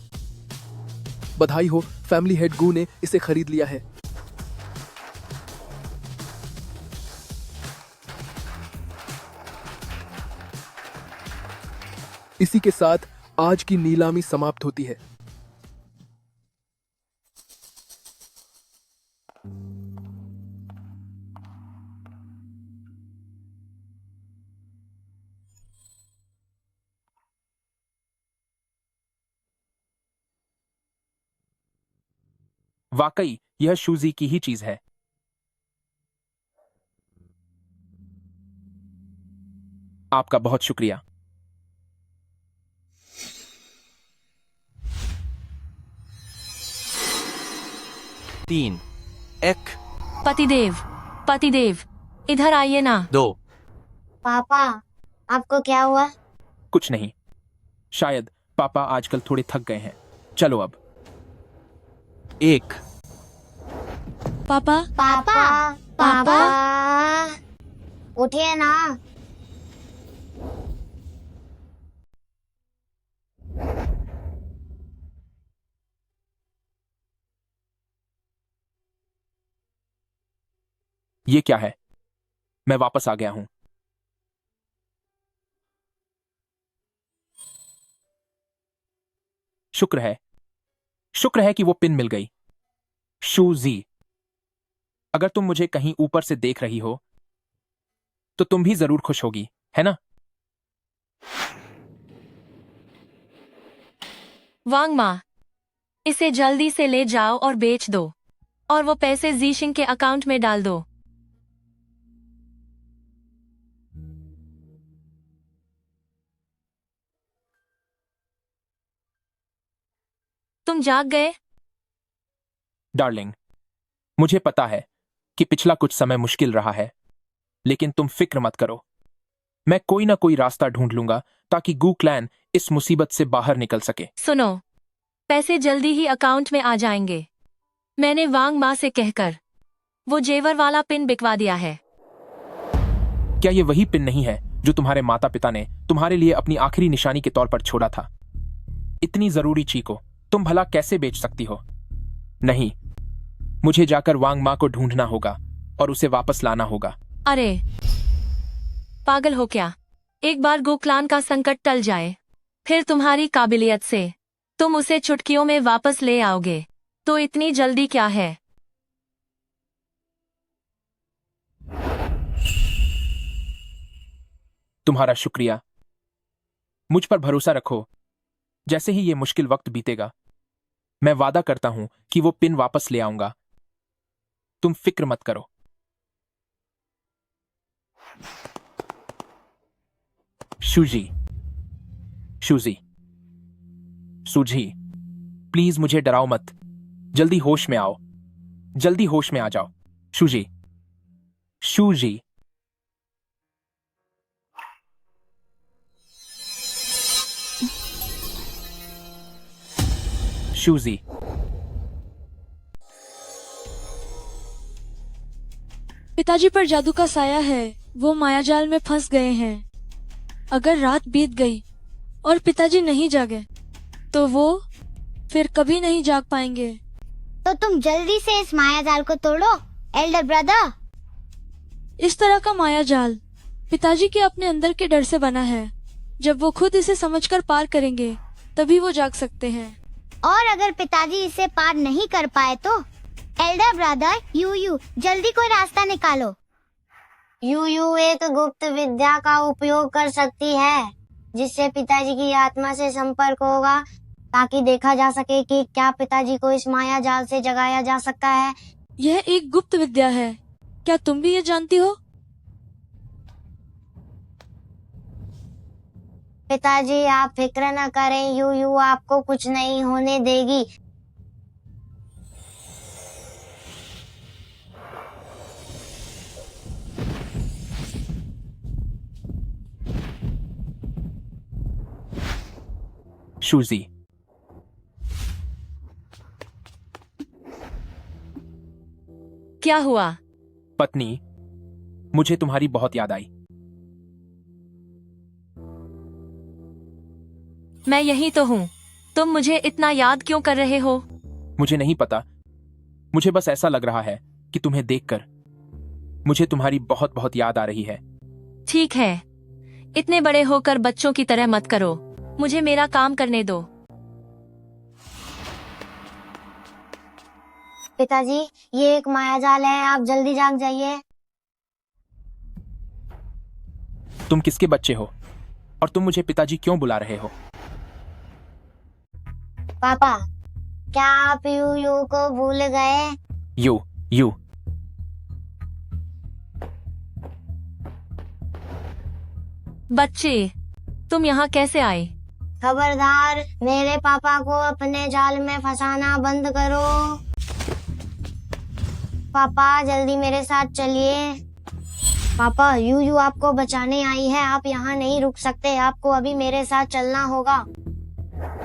बधाई हो, फैमिली हेड गू ने इसे खरीद लिया है। इसी के साथ आज की नीलामी समाप्त होती है। वाकई यह शूजी की ही चीज है। आपका बहुत शुक्रिया। तीन, एक, पतिदेव, इधर आइए ना। 2। पापा, आपको क्या हुआ? कुछ नहीं, शायद पापा आजकल थोड़े थक गए हैं। चलो अब। 1। पापा, पापा, उठिए ना। ये क्या है? मैं वापस आ गया हूं। शुक्र है कि वो पिन मिल गई। शूजी, अगर तुम मुझे कहीं ऊपर से देख रही हो तो तुम भी जरूर खुश होगी, है ना? वांग माँ, इसे जल्दी से ले जाओ और बेच दो, और वो पैसे जीशिंग के अकाउंट में डाल दो। तुम जाग गए? डार्लिंग, मुझे पता है कि पिछला कुछ समय मुश्किल रहा है, लेकिन तुम फिक्र मत करो। मैं कोई ना कोई रास्ता ढूंढ लूंगा ताकि गू क्लैन इस मुसीबत से बाहर निकल सके। सुनो, पैसे जल्दी ही अकाउंट में आ जाएंगे। मैंने वांग माँ से कहकर वो जेवर वाला पिन बिकवा दिया है। क्या ये वही पिन नहीं है जो तुम्हारे माता पिता ने तुम्हारे लिए अपनी आखिरी निशानी के तौर पर छोड़ा था? इतनी जरूरी चीज को तुम भला कैसे बेच सकती हो? नहीं, मुझे जाकर वांग माँ को ढूंढना होगा और उसे वापस लाना होगा। अरे पागल हो क्या? एक बार गू क्लान का संकट टल जाए, फिर तुम्हारी काबिलियत से तुम उसे चुटकियों में वापस ले आओगे, तो इतनी जल्दी क्या है? तुम्हारा शुक्रिया। मुझ पर भरोसा रखो। जैसे ही ये मुश्किल वक्त बीतेगा, मैं वादा करता हूं कि वो पिन वापस ले आऊंगा। तुम फिक्र मत करो। शूजी, सूझी, प्लीज मुझे डराओ मत। जल्दी होश में आओ। जल्दी होश में आ जाओ। शूजी, शूजी, पिताजी पर जादू का साया है। वो मायाजाल में फंस गए हैं। अगर रात बीत गई और पिताजी नहीं जागे, तो वो फिर कभी नहीं जाग पाएंगे। तो तुम जल्दी से इस मायाजाल को तोड़ो, एल्डर ब्रदर। इस तरह का मायाजाल पिताजी के अपने अंदर के डर से बना है। जब वो खुद इसे समझकर पार करेंगे, तभी वो जाग सकते हैं। और अगर पिताजी इसे पार नहीं कर पाए तो एल्डर ब्रदर, यू जल्दी कोई रास्ता निकालो। यू एक गुप्त विद्या का उपयोग कर सकती है जिससे पिताजी की आत्मा से संपर्क होगा ताकि देखा जा सके कि क्या पिताजी को इस माया जाल से जगाया जा सकता है। यह एक गुप्त विद्या है, क्या तुम भी ये जानती हो? पिताजी आप फिक्र न करें, यू आपको कुछ नहीं होने देगी। शूजी, क्या हुआ? पत्नी, मुझे तुम्हारी बहुत याद आई। मैं यही तो हूँ। तुम मुझे इतना याद क्यों कर रहे हो? मुझे नहीं पता, मुझे बस ऐसा लग रहा है कि तुम्हें देखकर मुझे तुम्हारी बहुत बहुत याद आ रही है। ठीक है, इतने बड़े होकर बच्चों की तरह मत करो, मुझे मेरा काम करने दो। पिताजी ये एक मायाजाल है, आप जल्दी जाग जाइए। तुम किसके बच्चे हो और तुम मुझे पिताजी क्यों बुला रहे हो? पापा, क्या आप यू को भूल गए? यू बच्चे, तुम यहाँ कैसे आए? खबरदार, मेरे पापा को अपने जाल में फंसाना बंद करो। पापा जल्दी मेरे साथ चलिए। पापा, यू आपको बचाने आई है, आप यहाँ नहीं रुक सकते, आपको अभी मेरे साथ चलना होगा।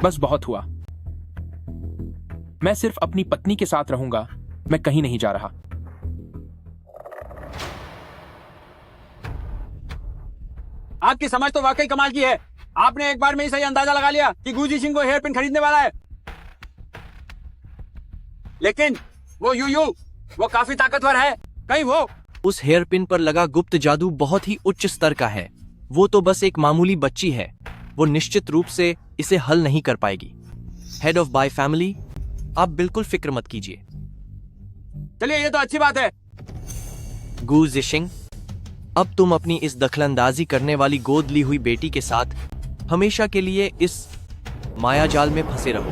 बस बहुत हुआ, मैं सिर्फ अपनी पत्नी के साथ रहूंगा, मैं कहीं नहीं जा रहा। आपकी समझ तो वाकई कमाल की है। आपने एक बार में ही सही अंदाजा लगा लिया कि गुजी सिंह को हेयर पिन खरीदने वाला है। लेकिन वो यू वो काफी ताकतवर है। कहीं वो उस हेयर पिन पर लगा गुप्त जादू बहुत ही उच्च स्तर का है। वो तो बस एक मामूली बच्ची है, वो निश्चित रूप से इसे हल नहीं कर पाएगी। हेड ऑफ बाय फैमिली, आप बिल्कुल फिक्र मत कीजिए। चलिए, ये तो अच्छी बात है। गू जिशिंग, अब तुम अपनी इस दखलंदाजी करने वाली गोद ली हुई बेटी के साथ हमेशा के लिए इस मायाजाल में फंसे रहो।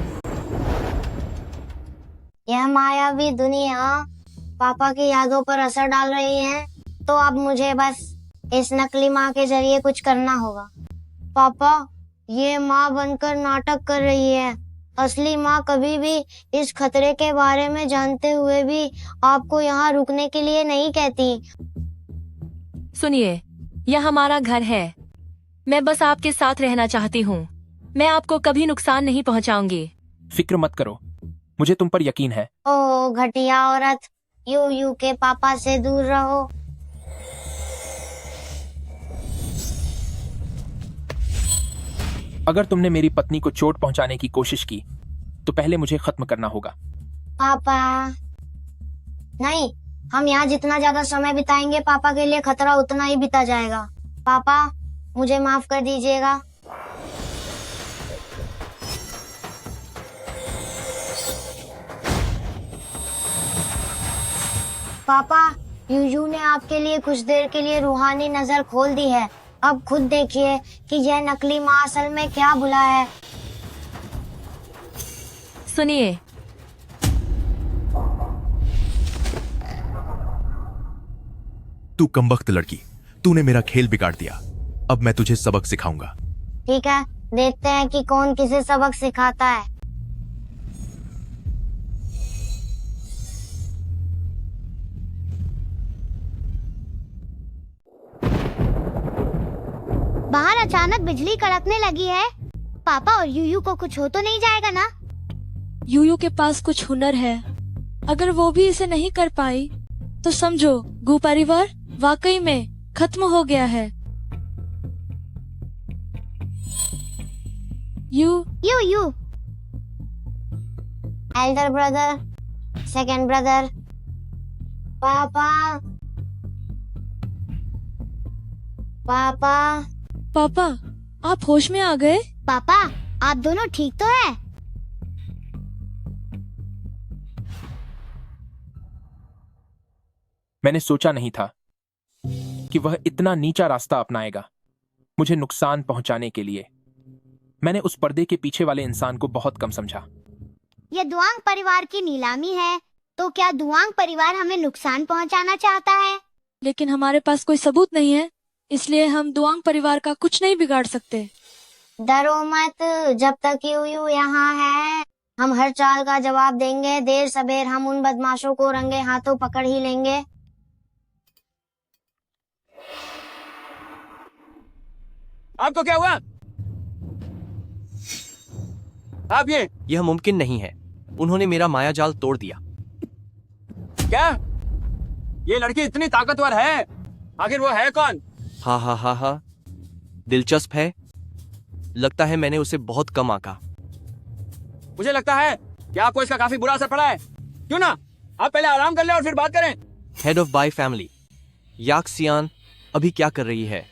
यह मायावी दुनिया पापा की यादों पर असर डाल रही है, तो अब मुझे बस इस नकली माँ के जरिए कुछ करना होगा। पापा, ये माँ बनकर नाटक कर रही है। असली माँ कभी भी इस खतरे के बारे में जानते हुए भी आपको यहाँ रुकने के लिए नहीं कहती। सुनिए, यह हमारा घर है, मैं बस आपके साथ रहना चाहती हूँ। मैं आपको कभी नुकसान नहीं पहुँचाऊंगी। फिक्र मत करो, मुझे तुम पर यकीन है। ओ घटिया औरत, यू के पापा से दूर रहो। अगर तुमने मेरी पत्नी को चोट पहुंचाने की कोशिश की तो पहले मुझे खत्म करना होगा। पापा नहीं, हम यहाँ जितना ज्यादा समय बिताएंगे पापा के लिए खतरा उतना ही बिता जाएगा। पापा मुझे माफ कर दीजिएगा। पापा, यू ने आपके लिए कुछ देर के लिए रूहानी नजर खोल दी है। अब खुद देखिए कि यह नकली माँ असल में क्या बुला है। सुनिए, तू कमबख्त लड़की, तूने मेरा खेल बिगाड़ दिया। अब मैं तुझे सबक सिखाऊंगा। ठीक है, देखते हैं कि कौन किसे सबक सिखाता है। बाहर अचानक बिजली कड़कने लगी है। पापा और यू को कुछ हो तो नहीं जाएगा ना? यू के पास कुछ हुनर है, अगर वो भी इसे नहीं कर पाई तो समझो गू परिवार वाकई में खत्म हो गया है। You Elder brother, second brother. पापा पापा, आप होश में आ गए? पापा, आप दोनों ठीक तो है? मैंने सोचा नहीं था कि वह इतना नीचा रास्ता अपनाएगा मुझे नुकसान पहुंचाने के लिए। मैंने उस पर्दे के पीछे वाले इंसान को बहुत कम समझा। ये दुआंग परिवार की नीलामी है, तो क्या दुआंग परिवार हमें नुकसान पहुंचाना चाहता है? लेकिन हमारे पास कोई सबूत नहीं है, इसलिए हम दुआंग परिवार का कुछ नहीं बिगाड़ सकते। डरो मत, जब तक यूयू यहाँ है हम हर चाल का जवाब देंगे। देर सबेर हम उन बदमाशों को रंगे हाथों पकड़ ही लेंगे। आपको क्या हुआ? आप यह मुमकिन नहीं है। उन्होंने मेरा मायाजाल तोड़ दिया। क्या? ये लड़की इतनी ताकतवर है? आखिर वो है कौन? हा, दिलचस्प है। लगता है मैंने उसे बहुत कम आंका। मुझे लगता है कि आपको इसका काफी बुरा असर पड़ा है। क्यों ना आप पहले आराम कर लें और फिर बात करें। हेड ऑफ बाई फैमिली याक्सियान अभी क्या कर रही है?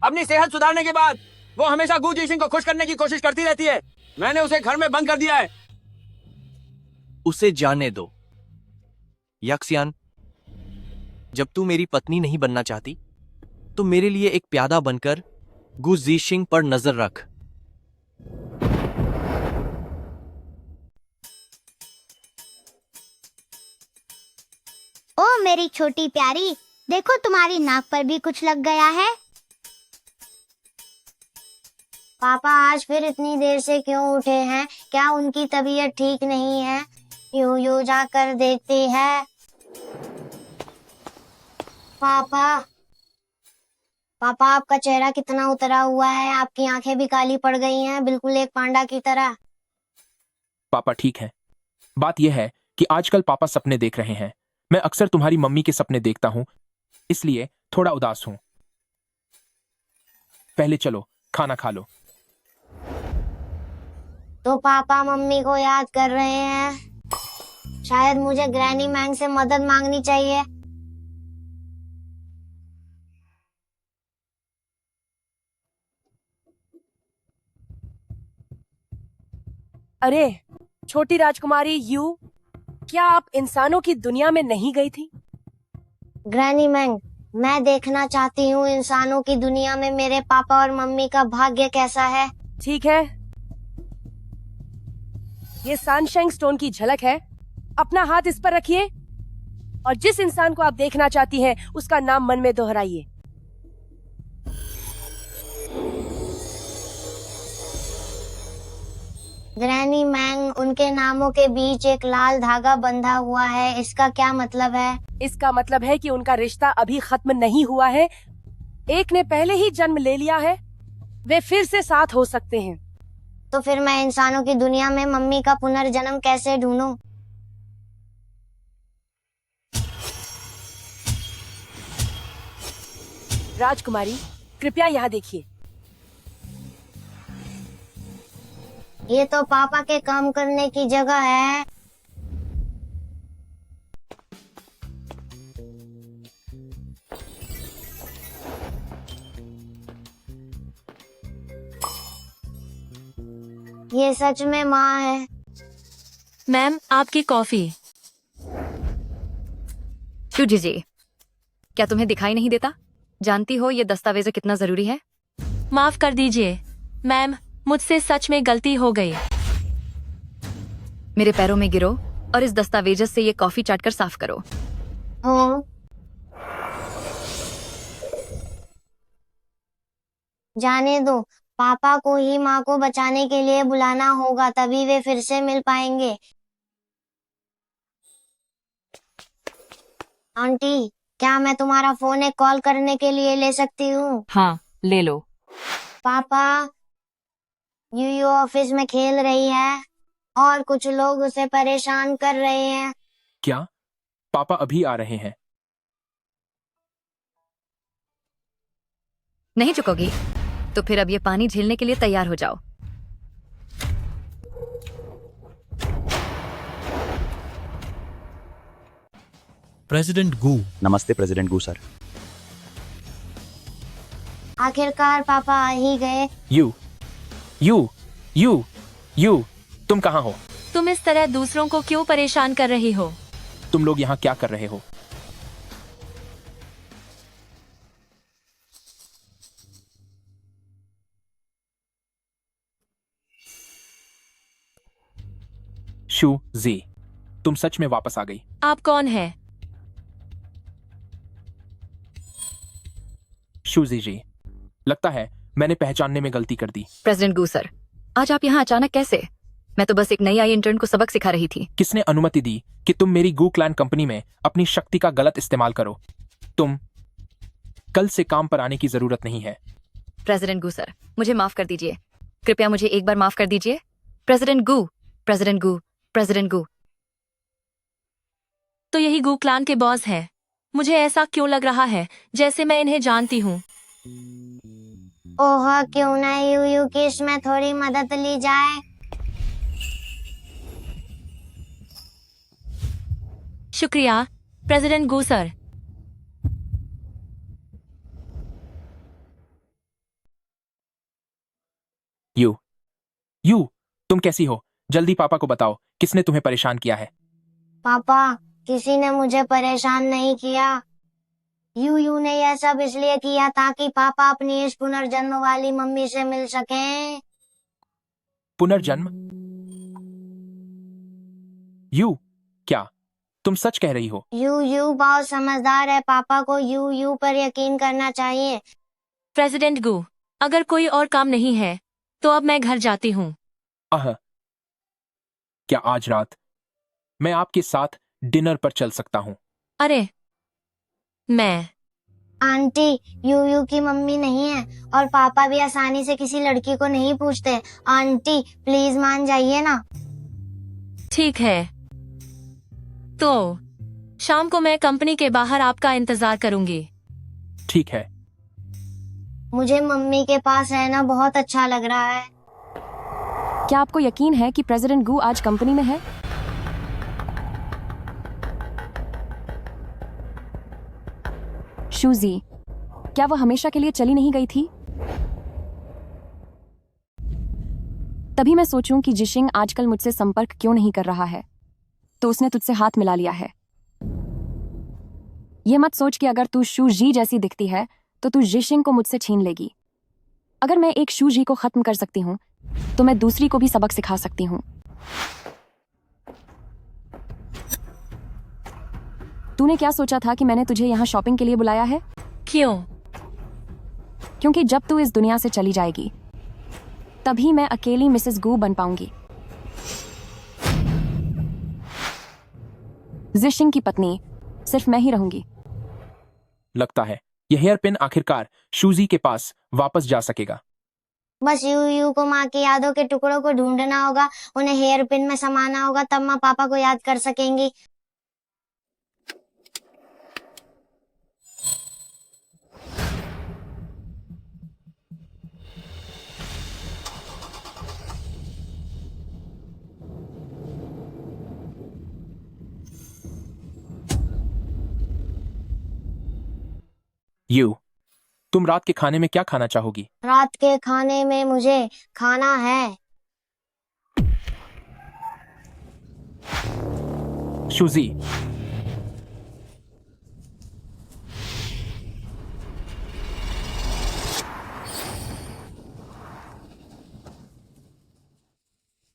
अपनी सेहत सुधारने के बाद वो हमेशा गू जीशिंग को खुश करने की कोशिश करती रहती है। मैंने उसे घर में बंद कर दिया है। उसे जाने दो। याक्सियान, जब तू मेरी पत्नी नहीं बनना चाहती तो मेरे लिए एक प्यादा बनकर गू जीशिंग पर नजर रख। ओ मेरी छोटी प्यारी, देखो तुम्हारी नाक पर भी कुछ लग गया है। पापा आज फिर इतनी देर से क्यों उठे हैं? क्या उनकी तबीयत ठीक नहीं है? यूयू जाकर देखती है। पापा आपका चेहरा कितना उतरा हुआ है, आपकी आंखें भी काली पड़ गई हैं, बिल्कुल एक पांडा की तरह। पापा ठीक है। बात यह है कि आजकल पापा सपने देख रहे हैं। मैं अक्सर तुम्हारी मम्मी के सपने देखता हूं, इसलिए थोड़ा उदास हूं। पहले चलो खाना खा लो। तो पापा मम्मी को याद कर रहे हैं। शायद मुझे ग्रैनी मैंग से मदद मांगनी चाहिए। अरे छोटी राजकुमारी यू, क्या आप इंसानों की दुनिया में नहीं गई थी? ग्रैनी मैंग, मैं देखना चाहती हूँ इंसानों की दुनिया में मेरे पापा और मम्मी का भाग्य कैसा है। ठीक है, ये सनशाइन स्टोन की झलक है। अपना हाथ इस पर रखिए और जिस इंसान को आप देखना चाहती हैं उसका नाम मन में दोहराइए। ग्रैनी मैंग, उनके नामों के बीच एक लाल धागा बंधा हुआ है, इसका क्या मतलब है? इसका मतलब है कि उनका रिश्ता अभी खत्म नहीं हुआ है। एक ने पहले ही जन्म ले लिया है, वे फिर से साथ हो सकते हैं। तो फिर मैं इंसानों की दुनिया में मम्मी का पुनर्जन्म कैसे ढूंढूं? राजकुमारी, कृपया यहाँ देखिए। ये तो पापा के काम करने की जगह है। ये सच में माँ है। मैम, आपकी कॉफी। शुजी जी, क्या तुम्हें दिखाई नहीं देता? जानती हो ये दस्तावेज कितना जरूरी है? माफ कर दीजिए मैम, मुझसे सच में गलती हो गई। मेरे पैरों में गिरो और इस दस्तावेज से ये कॉफी चाट कर साफ करो। हाँ। जाने दो, पापा को ही माँ को बचाने के लिए बुलाना होगा, तभी वे फिर से मिल पाएंगे। आंटी, क्या मैं तुम्हारा फोन एक कॉल करने के लिए ले सकती हूँ? हाँ, ले लो। पापा, यूयू ऑफिस में खेल रही है और कुछ लोग उसे परेशान कर रहे हैं। क्या? पापा अभी आ रहे हैं? नहीं चुकोगी? तो फिर अब ये पानी झेलने के लिए तैयार हो जाओ। प्रेसिडेंट गू। नमस्ते प्रेसिडेंट गू सर। आखिरकार पापा आ ही गए। यू, तुम कहाँ हो? तुम इस तरह दूसरों को क्यों परेशान कर रही हो? तुम लोग यहाँ क्या कर रहे हो? शू जी, तुम सच में वापस आ गई। आप कौन है? शूजी जी, लगता है मैंने पहचानने में गलती कर दी। प्रेसिडेंट गू सर, आज आप यहाँ अचानक कैसे? मैं तो बस एक नई आई इंटर्न को सबक सिखा रही थी। किसने अनुमति दी कि तुम मेरी गू क्लैन कंपनी में अपनी शक्ति का गलत इस्तेमाल करो? तुम कल से काम पर आने की जरूरत नहीं है। प्रेसिडेंट गू सर, मुझे माफ कर दीजिए, कृपया मुझे एक बार माफ कर दीजिए। प्रेसिडेंट गू, प्रेसिडेंट गू, प्रेसिडेंट गू। तो यही गू क्लान के बॉस है। मुझे ऐसा क्यों लग रहा है जैसे मैं इन्हें जानती हूँ। ओह, क्यों ना यू की इसमें थोड़ी मदद ली जाए। शुक्रिया प्रेसिडेंट गू सर। यू, तुम कैसी हो? जल्दी पापा को बताओ किसने तुम्हें परेशान किया है। पापा, किसी ने मुझे परेशान नहीं किया। यू ने यह सब इसलिए किया ताकि पापा अपनी इस पुनर्जन्म वाली मम्मी से मिल सकें। पुनर्जन्म? यू, क्या तुम सच कह रही हो? यू बहुत समझदार है। पापा को यू पर यकीन करना चाहिए। प्रेसिडेंट गू, अगर कोई और काम नहीं है तो अब मैं घर जाती हूँ। क्या आज रात मैं आपके साथ डिनर पर चल सकता हूँ? अरे, मैं आंटी यू की मम्मी नहीं है और पापा भी आसानी से किसी लड़की को नहीं पूछते। आंटी प्लीज मान जाइए ना। ठीक है, तो शाम को मैं कंपनी के बाहर आपका इंतजार करूंगी। ठीक है। मुझे मम्मी के पास रहना बहुत अच्छा लग रहा है। क्या आपको यकीन है कि प्रेसिडेंट गू आज कंपनी में है? शूजी, क्या वो हमेशा के लिए चली नहीं गई थी? तभी मैं सोचूं कि जिशिंग आजकल मुझसे संपर्क क्यों नहीं कर रहा है, तो उसने तुझसे हाथ मिला लिया है। ये मत सोच कि अगर तू शू जी जैसी दिखती है तो तू जिशिंग को मुझसे छीन लेगी। अगर मैं एक शू जी को खत्म कर सकती हूँ तो मैं दूसरी को भी सबक सिखा सकती हूँ। तूने क्या सोचा था कि मैंने तुझे यहाँ शॉपिंग के लिए बुलाया है? क्यों? क्योंकि जब तू इस दुनिया से चली जाएगी तभी मैं अकेली मिसेस गू बन पाऊंगी। जिशिंग की पत्नी सिर्फ मैं ही रहूंगी। लगता है यह हेयर पिन आखिरकार शूजी के पास वापस जा सकेगा। बस यू को माँ की यादों के टुकड़ों को ढूंढना होगा, उन्हें हेयर पिन में समाना होगा, तब माँ पापा को याद कर सकेंगी। यू, तुम रात के खाने में क्या खाना चाहोगी? रात के खाने में मुझे खाना है शूजी,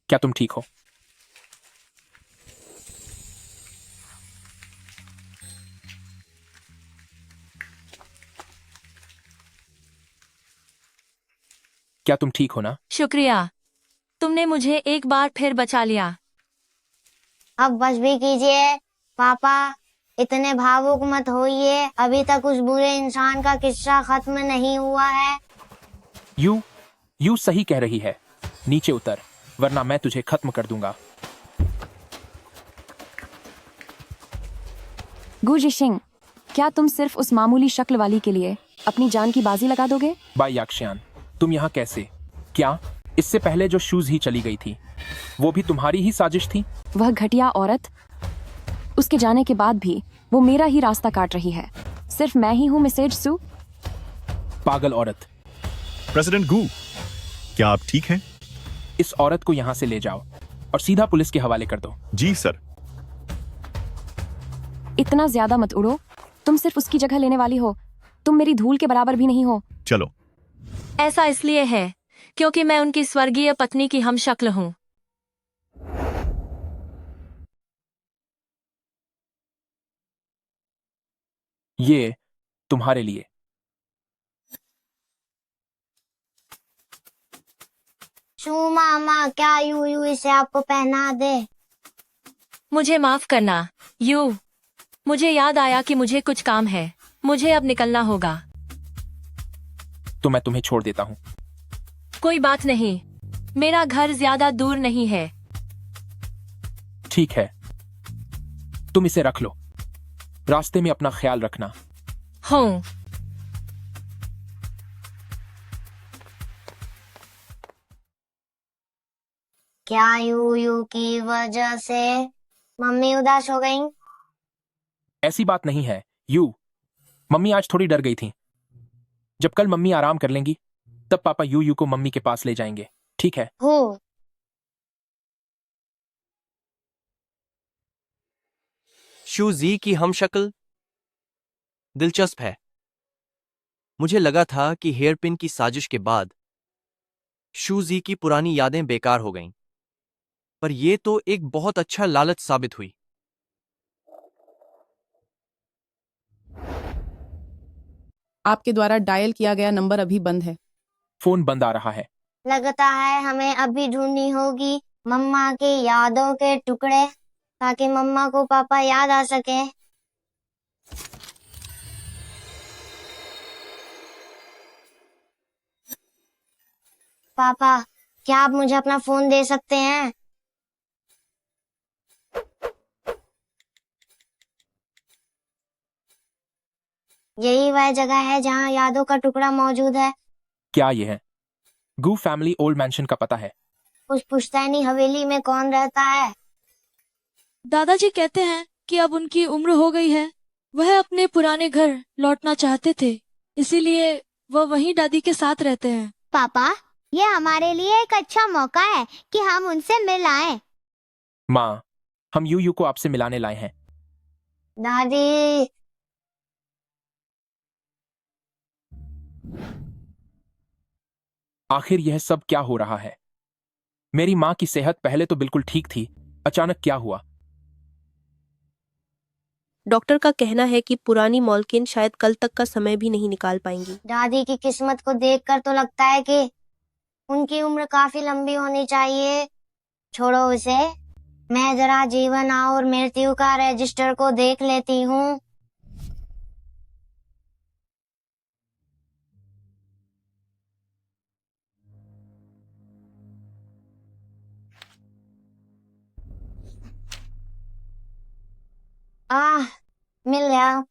क्या तुम ठीक हो? क्या तुम ठीक हो ना? शुक्रिया, तुमने मुझे एक बार फिर बचा लिया। अब बस भी कीजिए पापा, इतने भावुक मत होइए। अभी तक उस बुरे इंसान का किस्सा खत्म नहीं हुआ है। यू सही कह रही है। नीचे उतर वरना मैं तुझे खत्म कर दूंगा। गू जिशिंग, क्या तुम सिर्फ उस मामूली शक्ल वाली के लिए अपनी जान की बाजी लगा दोगे? बाय याक्षान, तुम यहाँ कैसे? क्या इससे पहले जो शूज ही चली गई थी वो भी तुम्हारी ही साजिश थी? वह घटिया औरत, उसके जाने के बाद भी वो मेरा ही रास्ता काट रही है। सिर्फ मैं ही हूँ मिसेज सू। पागल औरत। प्रेसिडेंट गू, क्या आप ठीक हैं? इस औरत को यहाँ से ले जाओ और सीधा पुलिस के हवाले कर दो। जी सर। इतना ज्यादा मत उड़ो, तुम सिर्फ उसकी जगह लेने वाली हो। तुम मेरी धूल के बराबर भी नहीं हो। चलो। ऐसा इसलिए है क्योंकि मैं उनकी स्वर्गीय पत्नी की हमशक्ल हूँ। ये तुम्हारे लिए। शू मामा, क्या यू इसे आपको पहना दे? मुझे माफ करना यू। मुझे याद आया कि मुझे कुछ काम है, मुझे अब निकलना होगा। तो मैं तुम्हें छोड़ देता हूँ। कोई बात नहीं, मेरा घर ज्यादा दूर नहीं है। ठीक है, तुम इसे रख लो। रास्ते में अपना ख्याल रखना। हूँ। क्या यू की वजह से मम्मी उदास हो गई? ऐसी बात नहीं है यू। मम्मी आज थोड़ी डर गई थी। जब कल मम्मी आराम कर लेंगी तब पापा यू को मम्मी के पास ले जाएंगे, ठीक है? हो। शूजी की हम शक्ल दिलचस्प है। मुझे लगा था कि हेयरपिन की साजिश के बाद शूजी की पुरानी यादें बेकार हो गईं, पर यह तो एक बहुत अच्छा लालच साबित हुई। आपके द्वारा डायल किया गया नंबर अभी बंद है। फोन बंद आ रहा है। लगता है हमें अभी ढूंढनी होगी मम्मा की यादों के टुकड़े, ताकि मम्मा को पापा याद आ सके। पापा, क्या आप मुझे अपना फोन दे सकते हैं? यही वह जगह है जहाँ यादों का टुकड़ा मौजूद है। क्या ये है? गू फैमिली ओल्ड मैंशन का पता है। उस पुश्तैनी हवेली में कौन रहता है? दादाजी कहते हैं कि अब उनकी उम्र हो गई है, वह अपने पुराने घर लौटना चाहते थे, इसीलिए वह वहीं दादी के साथ रहते हैं। पापा, ये हमारे लिए एक अच्छा मौका है कि हम उनसे मिल आएं। माँ, हम यू को आपसे मिलाने लाए हैं। दादी। आखिर यह सब क्या हो रहा है? मेरी माँ की सेहत पहले तो बिल्कुल ठीक थी, अचानक क्या हुआ? डॉक्टर का कहना है कि पुरानी मॉलकिन शायद कल तक का समय भी नहीं निकाल पाएंगी। दादी की किस्मत को देखकर तो लगता है कि उनकी उम्र काफी लंबी होनी चाहिए। छोड़ो उसे, मैं जरा जीवन और मृत्यु का रजिस्टर को देख लेती हूँ। मिल गया।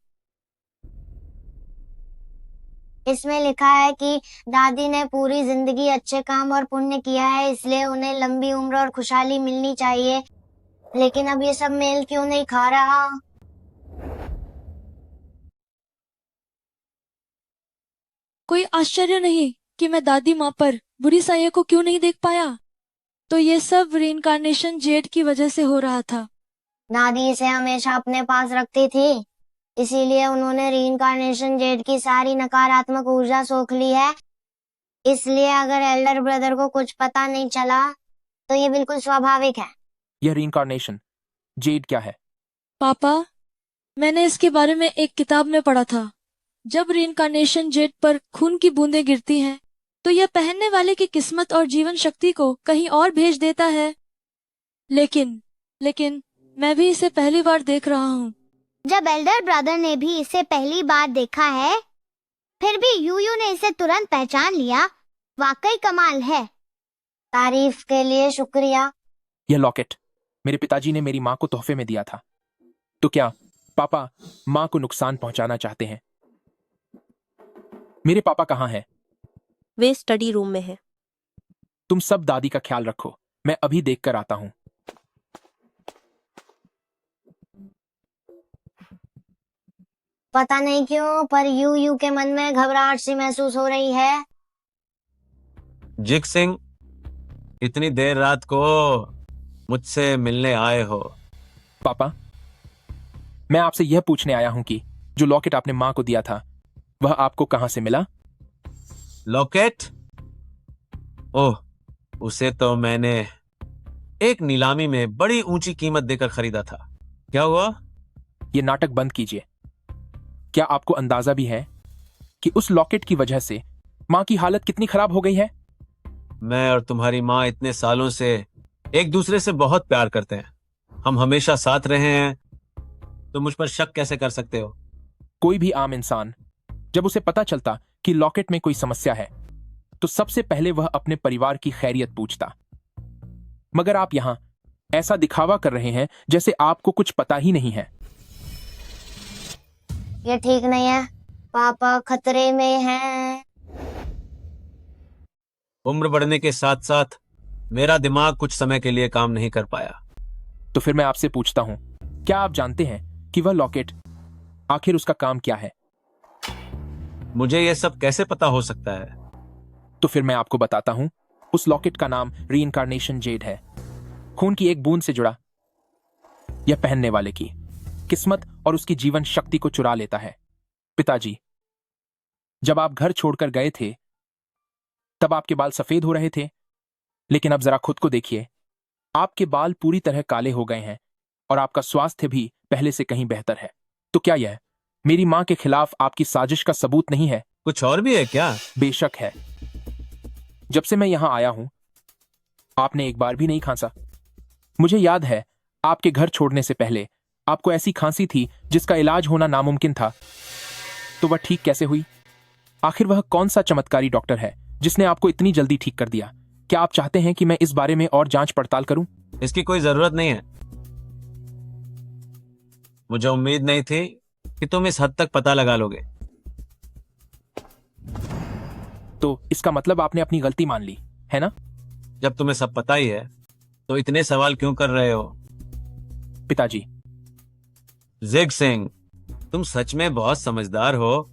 इसमें लिखा है कि दादी ने पूरी जिंदगी अच्छे काम और पुण्य किया है, इसलिए उन्हें लंबी उम्र और खुशहाली मिलनी चाहिए। लेकिन अब ये सब मेल क्यों नहीं खा रहा? कोई आश्चर्य नहीं कि मैं दादी माँ पर बुरी साया को क्यों नहीं देख पाया। तो ये सब रीइंकार्नेशन जेड की वजह से हो रहा था। दादी इसे हमेशा अपने पास रखती थी, इसीलिए उन्होंने रीइंकार्नेशन जेड की सारी नकारात्मक ऊर्जा सोख ली है। इसलिए अगर एल्डर ब्रदर को कुछ पता नहीं चला तो ये बिल्कुल स्वाभाविक है। यह रीइंकार्नेशन जेड क्या है? पापा, मैंने इसके बारे में एक किताब में पढ़ा था। जब रीइंकार्नेशन जेड पर खून की बूंदें गिरती हैं, तो यह पहनने वाले की किस्मत और जीवन शक्ति को कहीं और भेज देता है। लेकिन मैं भी इसे पहली बार देख रहा हूँ। जब एल्डर ब्रदर ने भी इसे पहली बार देखा है, फिर भी यू ने इसे तुरंत पहचान लिया। वाकई कमाल है। तारीफ के लिए शुक्रिया। यह लॉकेट मेरे पिताजी ने मेरी माँ को तोहफे में दिया था। तो क्या पापा माँ को नुकसान पहुंचाना चाहते हैं? मेरे पापा कहाँ हैं? वे स्टडी रूम में हैं। तुम सब दादी का ख्याल रखो, मैं अभी देख कर आता हूँ। पता नहीं क्यों, पर यू के मन में घबराहट सी महसूस हो रही है। जिक सिंह, इतनी देर रात को मुझसे मिलने आए हो? पापा, मैं आपसे यह पूछने आया हूं कि जो लॉकेट आपने माँ को दिया था वह आपको कहां से मिला? लॉकेट? ओह, उसे तो मैंने एक नीलामी में बड़ी ऊंची कीमत देकर खरीदा था। क्या हुआ? यह नाटक बंद कीजिए। क्या आपको अंदाजा भी है कि उस लॉकेट की वजह से माँ की हालत कितनी खराब हो गई है? मैं और तुम्हारी माँ इतने सालों से एक दूसरे से बहुत प्यार करते हैं। हम हमेशा साथ रहे हैं, तो मुझ पर शक कैसे कर सकते हो? कोई भी आम इंसान जब उसे पता चलता कि लॉकेट में कोई समस्या है तो सबसे पहले वह अपने परिवार की खैरियत पूछता। मगर आप यहां ऐसा दिखावा कर रहे हैं जैसे आपको कुछ पता ही नहीं है। ये ठीक नहीं है, पापा खतरे में हैं। उम्र बढ़ने के साथ साथ मेरा दिमाग कुछ समय के लिए काम नहीं कर पाया। तो फिर मैं आपसे पूछता हूं, क्या आप जानते हैं कि वह लॉकेट आखिर उसका काम क्या है? मुझे यह सब कैसे पता हो सकता है? तो फिर मैं आपको बताता हूं। उस लॉकेट का नाम रीइंकार्नेशन जेड है। खून की एक बूंद से जुड़ा यह पहनने वाले की किस्मत और उसकी जीवन शक्ति को चुरा लेता है। पिताजी, जब आप घर छोड़कर गए थे तब आपके बाल सफेद हो रहे थे, लेकिन अब जरा खुद को देखिए, आपके बाल पूरी तरह काले हो गए हैं और आपका स्वास्थ्य भी पहले से कहीं बेहतर है। तो क्या यह मेरी मां के खिलाफ आपकी साजिश का सबूत नहीं है? कुछ और भी है क्या? बेशक है। जब से मैं यहां आया हूं आपने एक बार भी नहीं खांसा। मुझे याद है आपके घर छोड़ने से पहले आपको ऐसी खांसी थी जिसका इलाज होना नामुमकिन था। तो वह ठीक कैसे हुई? आखिर वह कौन सा चमत्कारी डॉक्टर है जिसने आपको इतनी जल्दी ठीक कर दिया? क्या आप चाहते हैं कि मैं इस बारे में और जांच पड़ताल करूं? इसकी कोई जरूरत नहीं है। मुझे उम्मीद नहीं थी कि तुम इस हद तक पता लगा लोगे। तो इसका मतलब आपने अपनी गलती मान ली है ना? जब तुम्हें सब पता ही है तो इतने सवाल क्यों कर रहे हो? पिताजी, जिग सिंह, तुम सच में बहुत समझदार हो।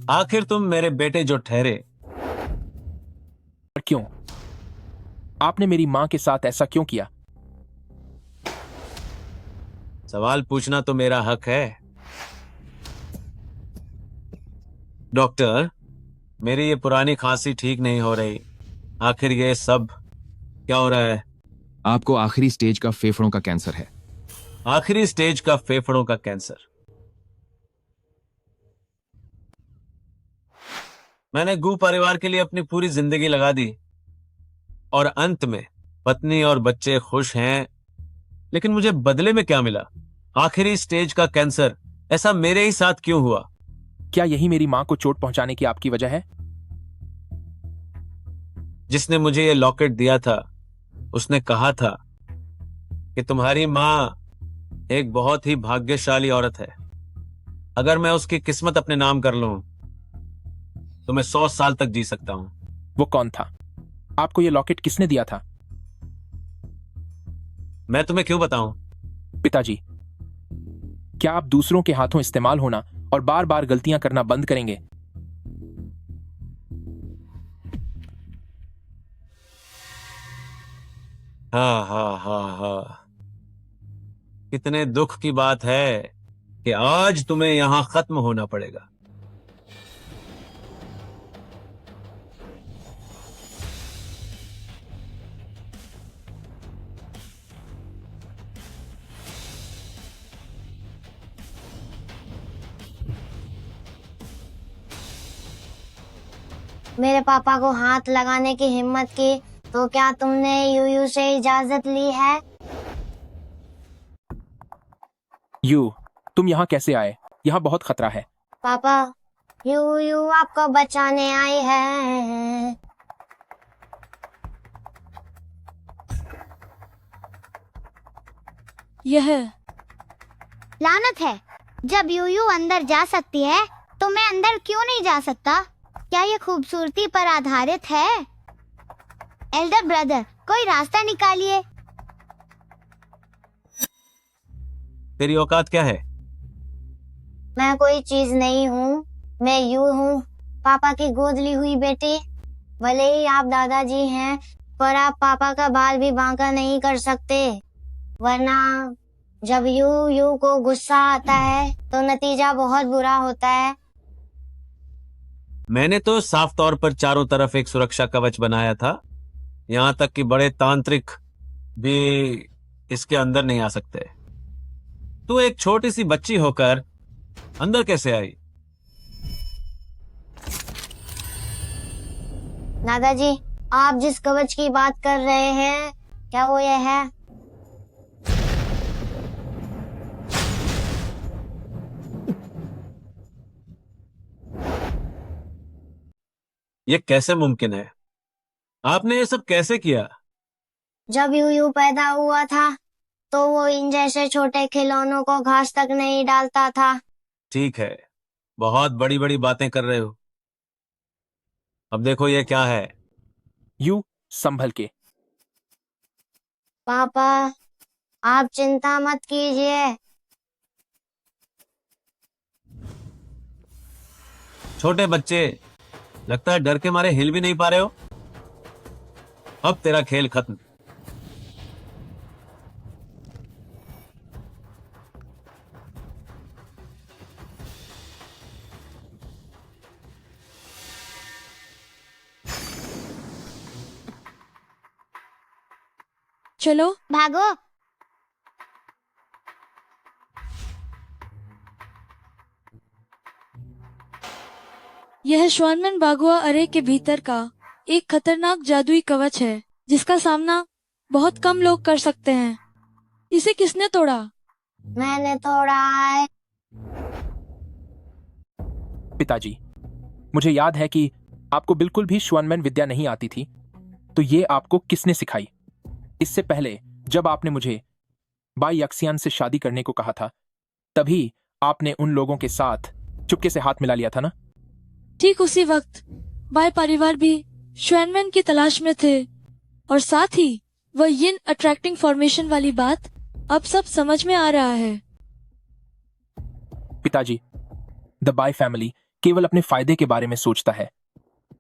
आखिर तुम मेरे बेटे जो ठहरे। पर क्यों? आपने मेरी मां के साथ ऐसा क्यों किया? सवाल पूछना तो मेरा हक है। डॉक्टर, मेरी ये पुरानी खांसी ठीक नहीं हो रही। आखिर ये सब क्या हो रहा है? आपको आखिरी स्टेज का फेफड़ों का कैंसर है। आखिरी स्टेज का फेफड़ों का कैंसर? मैंने गू परिवार के लिए अपनी पूरी जिंदगी लगा दी और अंत में पत्नी और बच्चे खुश हैं, लेकिन मुझे बदले में क्या मिला? आखिरी स्टेज का कैंसर। ऐसा मेरे ही साथ क्यों हुआ? क्या यही मेरी मां को चोट पहुंचाने की आपकी वजह है? जिसने मुझे ये लॉकेट दिया था उसने कहा था कि तुम्हारी मां एक बहुत ही भाग्यशाली औरत है। अगर मैं उसकी किस्मत अपने नाम कर लूं तो मैं 100 साल तक जी सकता हूं। वो कौन था? आपको ये लॉकेट किसने दिया था? मैं तुम्हें क्यों बताऊं? पिताजी, क्या आप दूसरों के हाथों इस्तेमाल होना और बार बार गलतियां करना बंद करेंगे? हा। कितने दुख की बात है कि आज तुम्हें यहां खत्म होना पड़ेगा। मेरे पापा को हाथ लगाने की हिम्मत की तो क्या तुमने यूयू से इजाजत ली है? यू, तुम यहाँ कैसे आए? यहाँ बहुत खतरा है। पापा, यूयू आपको बचाने आए हैं। यह लानत है, जब यूयू अंदर जा सकती है तो मैं अंदर क्यों नहीं जा सकता? क्या ये खूबसूरती पर आधारित है? एल्डर ब्रदर, कोई रास्ता निकालिए। तेरी औकात क्या है? मैं कोई चीज नहीं हूँ, मैं यू हूँ, पापा की गोद ली हुई बेटी। भले ही आप दादाजी हैं, पर आप पापा का बाल भी बांका नहीं कर सकते, वरना जब यू को गुस्सा आता है तो नतीजा बहुत बुरा होता है। मैंने तो साफ तौर पर चारों तरफ एक सुरक्षा कवच बनाया था, यहां तक कि बड़े तांत्रिक भी इसके अंदर नहीं आ सकते। तू एक छोटी सी बच्ची होकर अंदर कैसे आई? दादाजी, आप जिस कवच की बात कर रहे हैं, क्या वो ये है? ये कैसे मुमकिन है? आपने ये सब कैसे किया? जब यूयू पैदा हुआ था तो वो इन जैसे छोटे खिलौनों को घास तक नहीं डालता था। ठीक है, बहुत बड़ी बड़ी बातें कर रहे हो। अब देखो ये क्या है। यू संभल के। पापा, आप चिंता मत कीजिए। छोटे बच्चे, लगता है डर के मारे हिल भी नहीं पा रहे हो। अब तेरा खेल खत्म। चलो भागो। यह श्वानमैन बागुआ अरे के भीतर का एक खतरनाक जादुई कवच है जिसका सामना बहुत कम लोग कर सकते हैं। इसे किसने तोड़ा? मैंने तोड़ा है। पिताजी, मुझे याद है कि आपको बिल्कुल भी श्वानमैन विद्या नहीं आती थी, तो ये आपको किसने सिखाई? इससे पहले जब आपने मुझे बाई यक्सियान से शादी करने को कहा था, तभी आपने उन लोगों के साथ चुपके से हाथ मिला लिया था ना? ठीक उसी वक्त बाय परिवार भी श्वानमैन की तलाश में थे और साथ ही वह यिन अट्रैक्टिंग फॉर्मेशन वाली बात अब सब समझ में आ रहा है। पिताजी, द बाय फैमिली केवल अपने फायदे के बारे में सोचता है।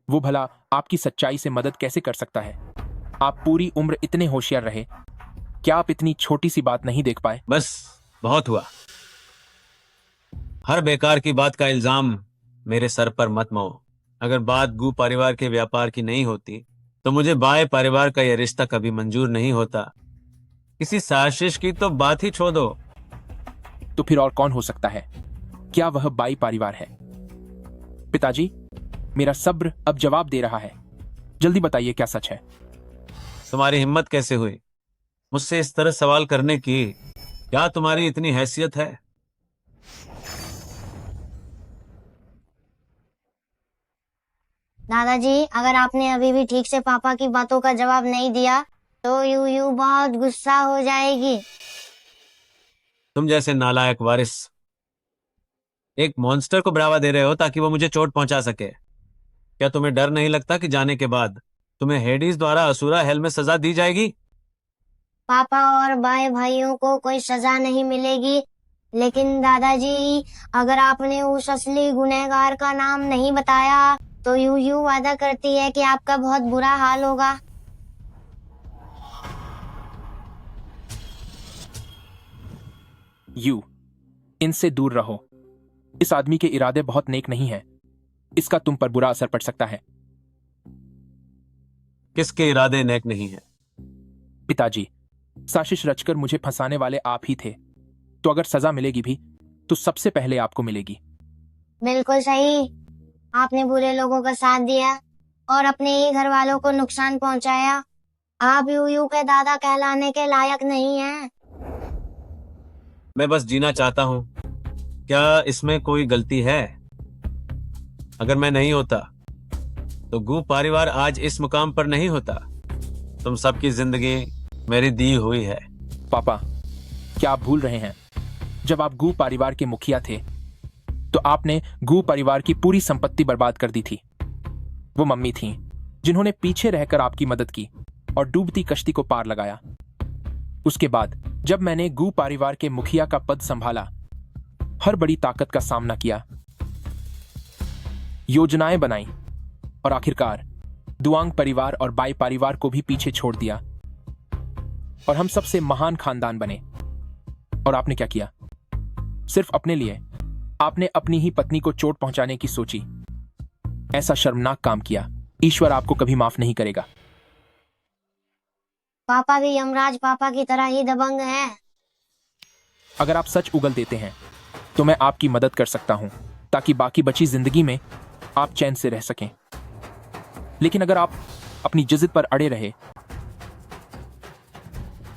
वो भला आपकी सच्चाई से मदद कैसे कर सकता है? आप पूरी उम्र इतने होशियार रहे, क्या आप इतनी छोटी सी बात नहीं देख पाए? बस बहुत हुआ। हर बेकार की बात का इल्जाम मेरे सर पर मत मो। अगर बात गू परिवार के व्यापार की नहीं होती तो मुझे बाय परिवार का यह रिश्ता कभी मंजूर नहीं होता। किसी साजिश की तो बात ही छोड़ दो। तो फिर और कौन हो सकता है? क्या वह बाई परिवार है? पिताजी, मेरा सब्र अब जवाब दे रहा है। जल्दी बताइए, क्या सच है? तुम्हारी हिम्मत कैसे हुई मुझसे इस तरह सवाल करने की? क्या तुम्हारी इतनी हैसियत है? दादाजी, अगर आपने अभी भी ठीक से पापा की बातों का जवाब नहीं दिया तो यूयू बहुत गुस्सा हो जाएगी। तुम जैसे नालायक वारिस एक मॉन्स्टर को बढ़ावा दे रहे हो ताकि वो मुझे चोट पहुंचा सके। क्या तुम्हें डर नहीं लगता कि जाने के बाद तुम्हें हेडीज द्वारा असुरा हेल में सजा दी जाएगी? पापा और बाय भाइयों को कोई सजा नहीं मिलेगी, लेकिन दादाजी, अगर आपने उस असली गुनहगार का नाम नहीं बताया तो यूयू वादा करती है कि आपका बहुत बुरा हाल होगा। यू, इनसे दूर रहो। इस आदमी के इरादे बहुत नेक नहीं हैं। इसका तुम पर बुरा असर पड़ सकता है। किसके इरादे नेक नहीं है? पिताजी, साजिश रचकर मुझे फंसाने वाले आप ही थे, तो अगर सजा मिलेगी भी तो सबसे पहले आपको मिलेगी। बिल्कुल सही। आपने बुरे लोगों का साथ दिया और अपने ही घर वालों को नुकसान पहुंचाया। आप यूयू के दादा कहलाने के लायक नहीं हैं। मैं बस जीना चाहता हूं। क्या इसमें कोई गलती है? अगर मैं नहीं होता तो गू परिवार आज इस मुकाम पर नहीं होता। तुम सबकी जिंदगी मेरी दी हुई है। पापा, क्या आप भूल रहे हैं? जब आप गू परिवार के मुखिया थे तो आपने गू परिवार की पूरी संपत्ति बर्बाद कर दी थी। वो मम्मी थीं जिन्होंने पीछे रहकर आपकी मदद की और डूबती कश्ती को पार लगाया। उसके बाद जब मैंने गू परिवार के मुखिया का पद संभाला, हर बड़ी ताकत का सामना किया, योजनाएं बनाई और आखिरकार दुआंग परिवार और बाई परिवार को भी पीछे छोड़ दिया और हम सबसे महान खानदान बने। और आपने क्या किया? सिर्फ अपने लिए आपने अपनी ही पत्नी को चोट पहुंचाने की सोची। ऐसा शर्मनाक काम किया। ईश्वर आपको कभी माफ नहीं करेगा। पापा भी यमराज पापा की तरह ही दबंग हैं। अगर आप सच उगल देते हैं तो मैं आपकी मदद कर सकता हूं ताकि बाकी बची जिंदगी में आप चैन से रह सकें। लेकिन अगर आप अपनी जिद पर अड़े रहे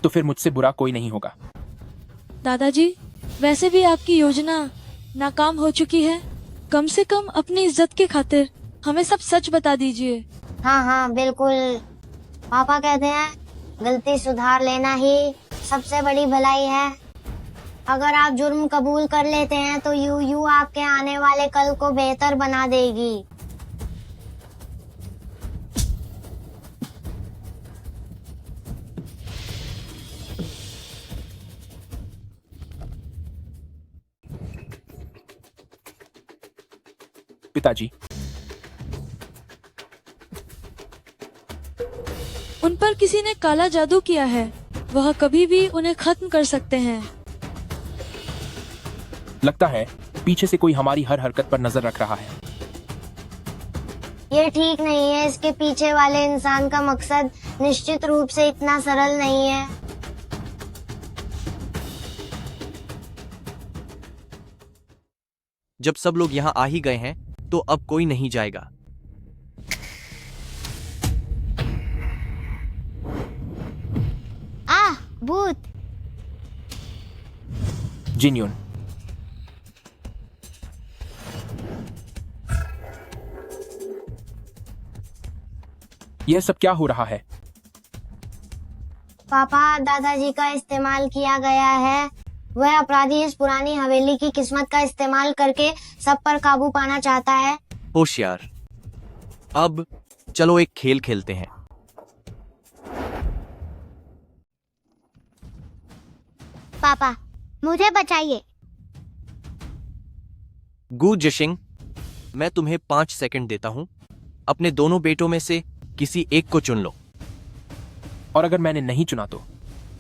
तो फिर मुझसे बुरा कोई नहीं होगा। दादाजी, वैसे भी आपकी योजना नाकाम हो चुकी है। कम से कम अपनी इज्जत की खातिर हमें सब सच बता दीजिए। हाँ हाँ बिल्कुल, पापा कहते हैं गलती सुधार लेना ही सबसे बड़ी भलाई है। अगर आप जुर्म कबूल कर लेते हैं तो यूयू आपके आने वाले कल को बेहतर बना देगी। पिताजी, उन पर किसी ने काला जादू किया है। वह कभी भी उन्हें खत्म कर सकते हैं। लगता है पीछे से कोई हमारी हर हरकत पर नजर रख रहा है। ये ठीक नहीं है। इसके पीछे वाले इंसान का मकसद निश्चित रूप से इतना सरल नहीं है। जब सब लोग यहाँ आ ही गए हैं तो अब कोई नहीं जाएगा। भूत। जिन्यून, यह सब क्या हो रहा है? पापा, दादाजी का इस्तेमाल किया गया है। वह अपराधी इस पुरानी हवेली की किस्मत का इस्तेमाल करके सब पर काबू पाना चाहता है। होशियार। अब चलो एक खेल खेलते हैं। पापा, मुझे बचाइए। गू जिशिंग, मैं तुम्हें 5 सेकंड देता हूं। अपने दोनों बेटों में से किसी एक को चुन लो। और अगर मैंने नहीं चुना तो?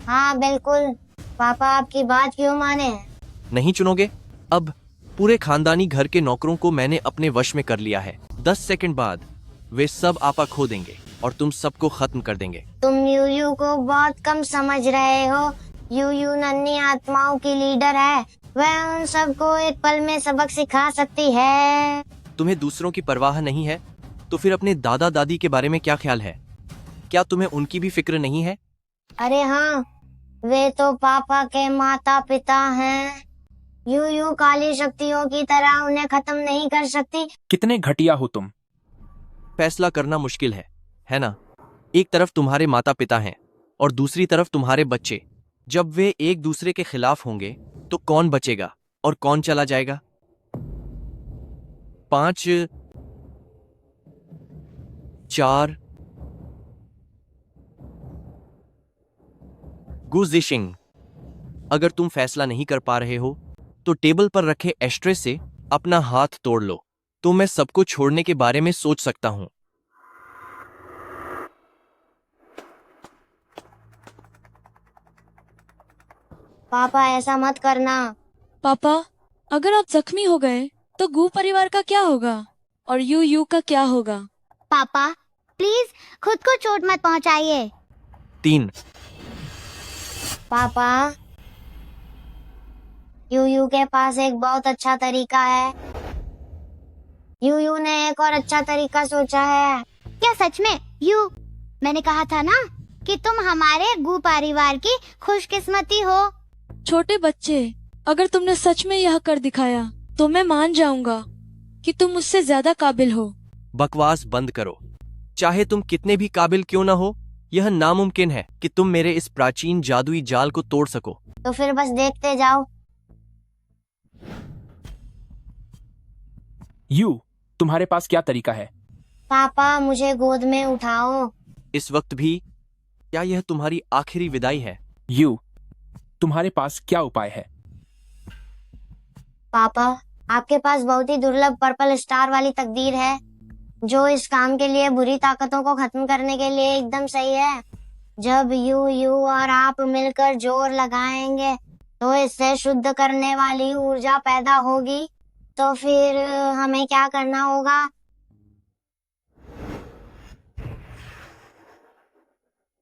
हाँ बिल्कुल। पापा आपकी बात क्यों माने? नहीं चुनोगे? अब पूरे खानदानी घर के नौकरों को मैंने अपने वश में कर लिया है। 10 सेकंड बाद वे सब आपा खो देंगे और तुम सबको खत्म कर देंगे। तुम यूयू को बहुत कम समझ रहे हो। यूयू नन्ही आत्माओं की लीडर है। वह उन सबको एक पल में सबक सिखा सकती है। तुम्हें दूसरों की परवाह नहीं है तो फिर अपने दादा दादी के बारे में क्या ख्याल है? क्या तुम्हें उनकी भी फिक्र नहीं है? अरे हाँ, वे तो पापा के माता पिता हैं। यूयू काली शक्तियों की तरह उन्हें खत्म नहीं कर सकती। कितने घटिया हो तुम। फैसला करना मुश्किल है ना? एक तरफ तुम्हारे माता पिता हैं और दूसरी तरफ तुम्हारे बच्चे। जब वे एक दूसरे के खिलाफ होंगे तो कौन बचेगा और कौन चला जाएगा? 5 4 गुजिशिंग, अगर तुम फैसला नहीं कर पा रहे हो तो टेबल पर रखे एस्ट्रे से अपना हाथ तोड़ लो तो मैं सबको छोड़ने के बारे में सोच सकता हूं। पापा ऐसा मत करना। पापा, अगर आप जख्मी हो गए तो गू परिवार का क्या होगा और यूयू का क्या होगा? पापा प्लीज खुद को चोट मत पहुंचाइए। 3 पापा, यूयू के पास एक बहुत अच्छा तरीका है। यूयू ने एक और अच्छा तरीका सोचा है। क्या सच में? मैंने कहा था ना कि तुम हमारे गू परिवार की खुशकिस्मती हो। छोटे बच्चे, अगर तुमने सच में यह कर दिखाया तो मैं मान जाऊंगा कि तुम मुझसे ज्यादा काबिल हो। बकवास बंद करो। चाहे तुम कितने भी काबिल क्यों ना हो, यह नामुमकिन है कि तुम मेरे इस प्राचीन जादुई जाल को तोड़ सको। तो फिर बस देखते जाओ। तुम्हारे पास क्या तरीका है? पापा मुझे गोद में उठाओ। इस वक्त भी? क्या यह तुम्हारी आखिरी विदाई है? तुम्हारे पास क्या उपाय है? पापा, आपके पास बहुत ही दुर्लभ पर्पल स्टार वाली तकदीर है जो इस काम के लिए बुरी ताकतों को खत्म करने के लिए एकदम सही है। जब यू और आप मिलकर जोर लगाएंगे तो इससे शुद्ध करने वाली ऊर्जा पैदा होगी। तो फिर हमें क्या करना होगा?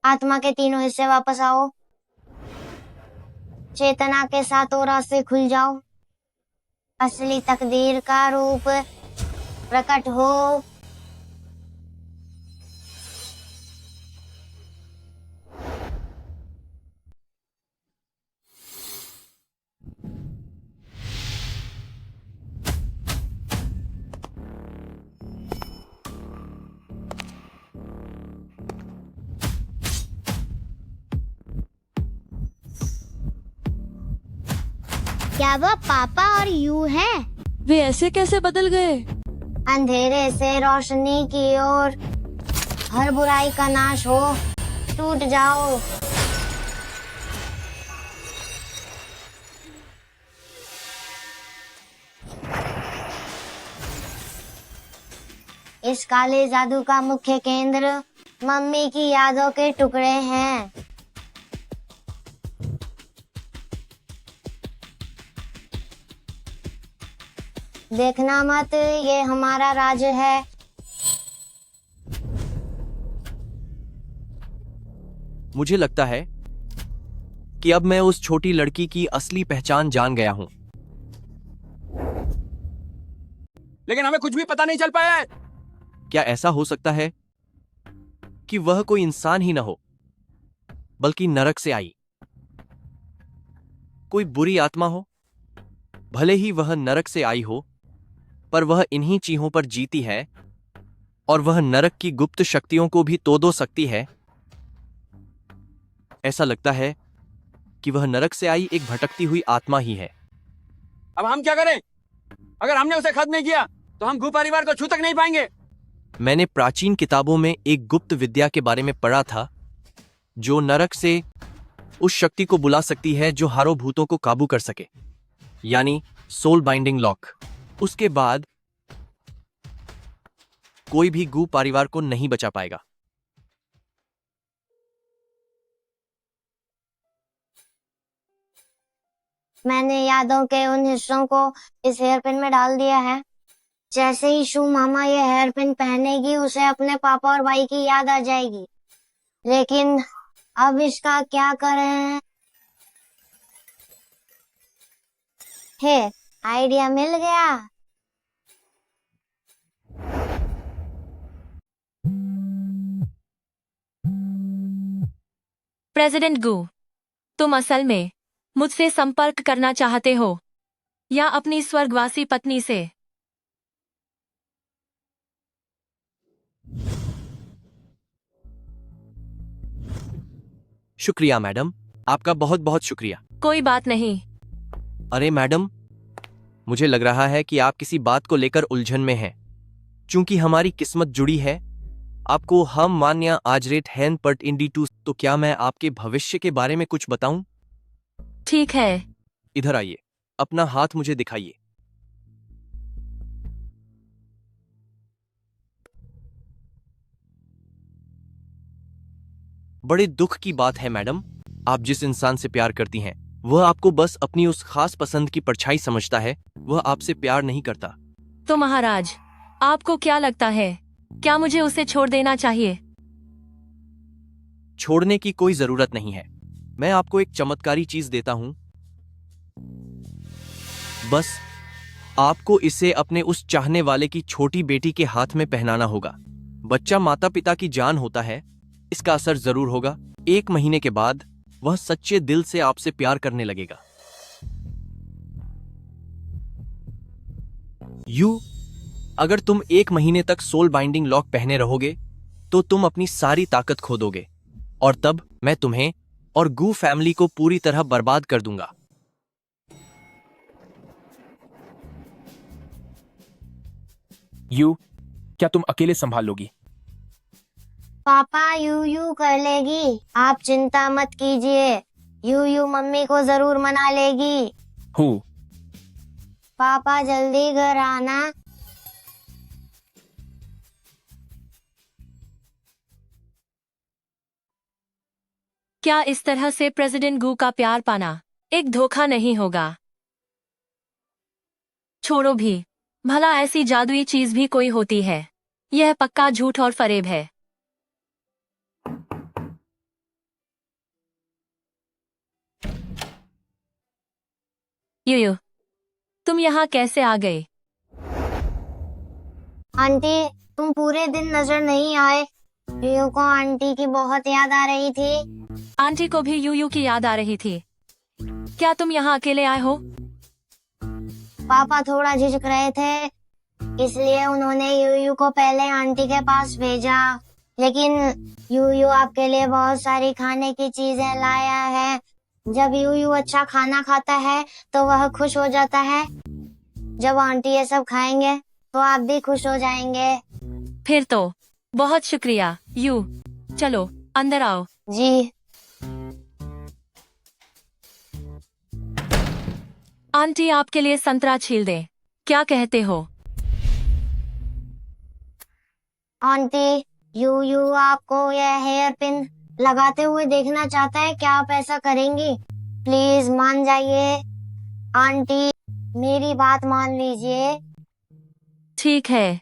आत्मा के तीनों हिस्से वापस आओ। चेतना के साथ और रास्ते खुल जाओ। असली तकदीर का रूप प्रकट हो। क्या वह पापा और यू हैं? वे ऐसे कैसे बदल गए? अंधेरे से रोशनी की ओर, हर बुराई का नाश हो, टूट जाओ। इस काले जादू का मुख्य केंद्र मम्मी की यादों के टुकड़े हैं। देखना मत, ये हमारा राज है। मुझे लगता है कि अब मैं उस छोटी लड़की की असली पहचान जान गया हूं। लेकिन हमें कुछ भी पता नहीं चल पाया है। क्या ऐसा हो सकता है कि वह कोई इंसान ही न हो, बल्कि नरक से आई कोई बुरी आत्मा हो? भले ही वह नरक से आई हो, पर वह इन्हीं चीहों पर जीती है और वह नरक की गुप्त शक्तियों को भी तोड़ सकती है। ऐसा लगता है कि वह नरक से आई एक भटकती हुई आत्मा ही है। अब हम क्या करें? अगर हमने उसे खत्म नहीं किया तो हम गू परिवार को छू तक नहीं पाएंगे। मैंने प्राचीन किताबों में एक गुप्त विद्या के बारे में पढ़ा था जो नरक से उस शक्ति को बुला सकती है जो हारो भूतों को काबू कर सके, यानी सोल बाइंडिंग लॉक। उसके बाद कोई भी गू परिवार को नहीं बचा पाएगा। मैंने यादों के उन हिस्सों को इस हेयरपिन में डाल दिया है। जैसे ही शू मामा ये हेयरपिन पहनेगी, उसे अपने पापा और भाई की याद आ जाएगी। लेकिन अब इसका क्या करें? हे, आइडिया मिल गया। प्रेसिडेंट गू, तुम असल में मुझसे संपर्क करना चाहते हो या अपनी स्वर्गवासी पत्नी से? शुक्रिया मैडम, आपका बहुत बहुत शुक्रिया। कोई बात नहीं। अरे मैडम, मुझे लग रहा है कि आप किसी बात को लेकर उलझन में हैं। चूंकि हमारी किस्मत जुड़ी है, आपको हम मान्या आजरेट हैन पर्ट इंडी टू, तो क्या मैं आपके भविष्य के बारे में कुछ बताऊं? ठीक है। इधर आइए, अपना हाथ मुझे दिखाइए। बड़े दुख की बात है मैडम, आप जिस इंसान से प्यार करती हैं वह आपको बस अपनी उस खास पसंद की परछाई समझता है, वह आपसे प्यार नहीं करता। तो महाराज, आपको क्या लगता है, क्या मुझे उसे छोड़ देना चाहिए? छोड़ने की कोई जरूरत नहीं है। मैं आपको एक चमत्कारी चीज देता हूं। बस आपको इसे अपने उस चाहने वाले की छोटी बेटी के हाथ में पहनाना होगा। बच्चा माता पिता की जान होता है, इसका असर जरूर होगा। 1 महीने के बाद वह सच्चे दिल से आपसे प्यार करने लगेगा। अगर तुम 1 महीने तक सोल बाइंडिंग लॉक पहने रहोगे तो तुम अपनी सारी ताकत खो दोगे, और तब मैं तुम्हें और गू फैमिली को पूरी तरह बर्बाद कर दूंगा। क्या तुम अकेले संभाल लोगी? पापा यू कर लेगी, आप चिंता मत कीजिए। यू मम्मी को जरूर मना लेगी। पापा जल्दी घर आना। क्या इस तरह से प्रेसिडेंट गू का प्यार पाना एक धोखा नहीं होगा? छोड़ो भी, भला ऐसी जादुई चीज भी कोई होती है? यह पक्का झूठ और फरेब है। यू तुम यहाँ कैसे आ गए? आंटी, तुम पूरे दिन नजर नहीं आए। यूयू को आंटी की बहुत याद आ रही थी। आंटी को भी यूयू की याद आ रही थी। क्या तुम यहाँ अकेले आए हो? पापा थोड़ा झिझक रहे थे, इसलिए उन्होंने यूयू को पहले आंटी के पास भेजा। लेकिन यूयू आपके लिए बहुत सारी खाने की चीजें लाया है। जब यूयू अच्छा खाना खाता है तो वह खुश हो जाता है। जब आंटी ये सब खाएंगे तो आप भी खुश हो जाएंगे। फिर तो बहुत शुक्रिया यू। चलो अंदर आओ। जी। आंटी आपके लिए संतरा छील दे, क्या कहते हो? आंटी, यूयू आपको यह हेयर पिन लगाते हुए देखना चाहता है। क्या आप ऐसा करेंगी? प्लीज मान जाइए। आंटी, मेरी बात मान लीजिए। ठीक है।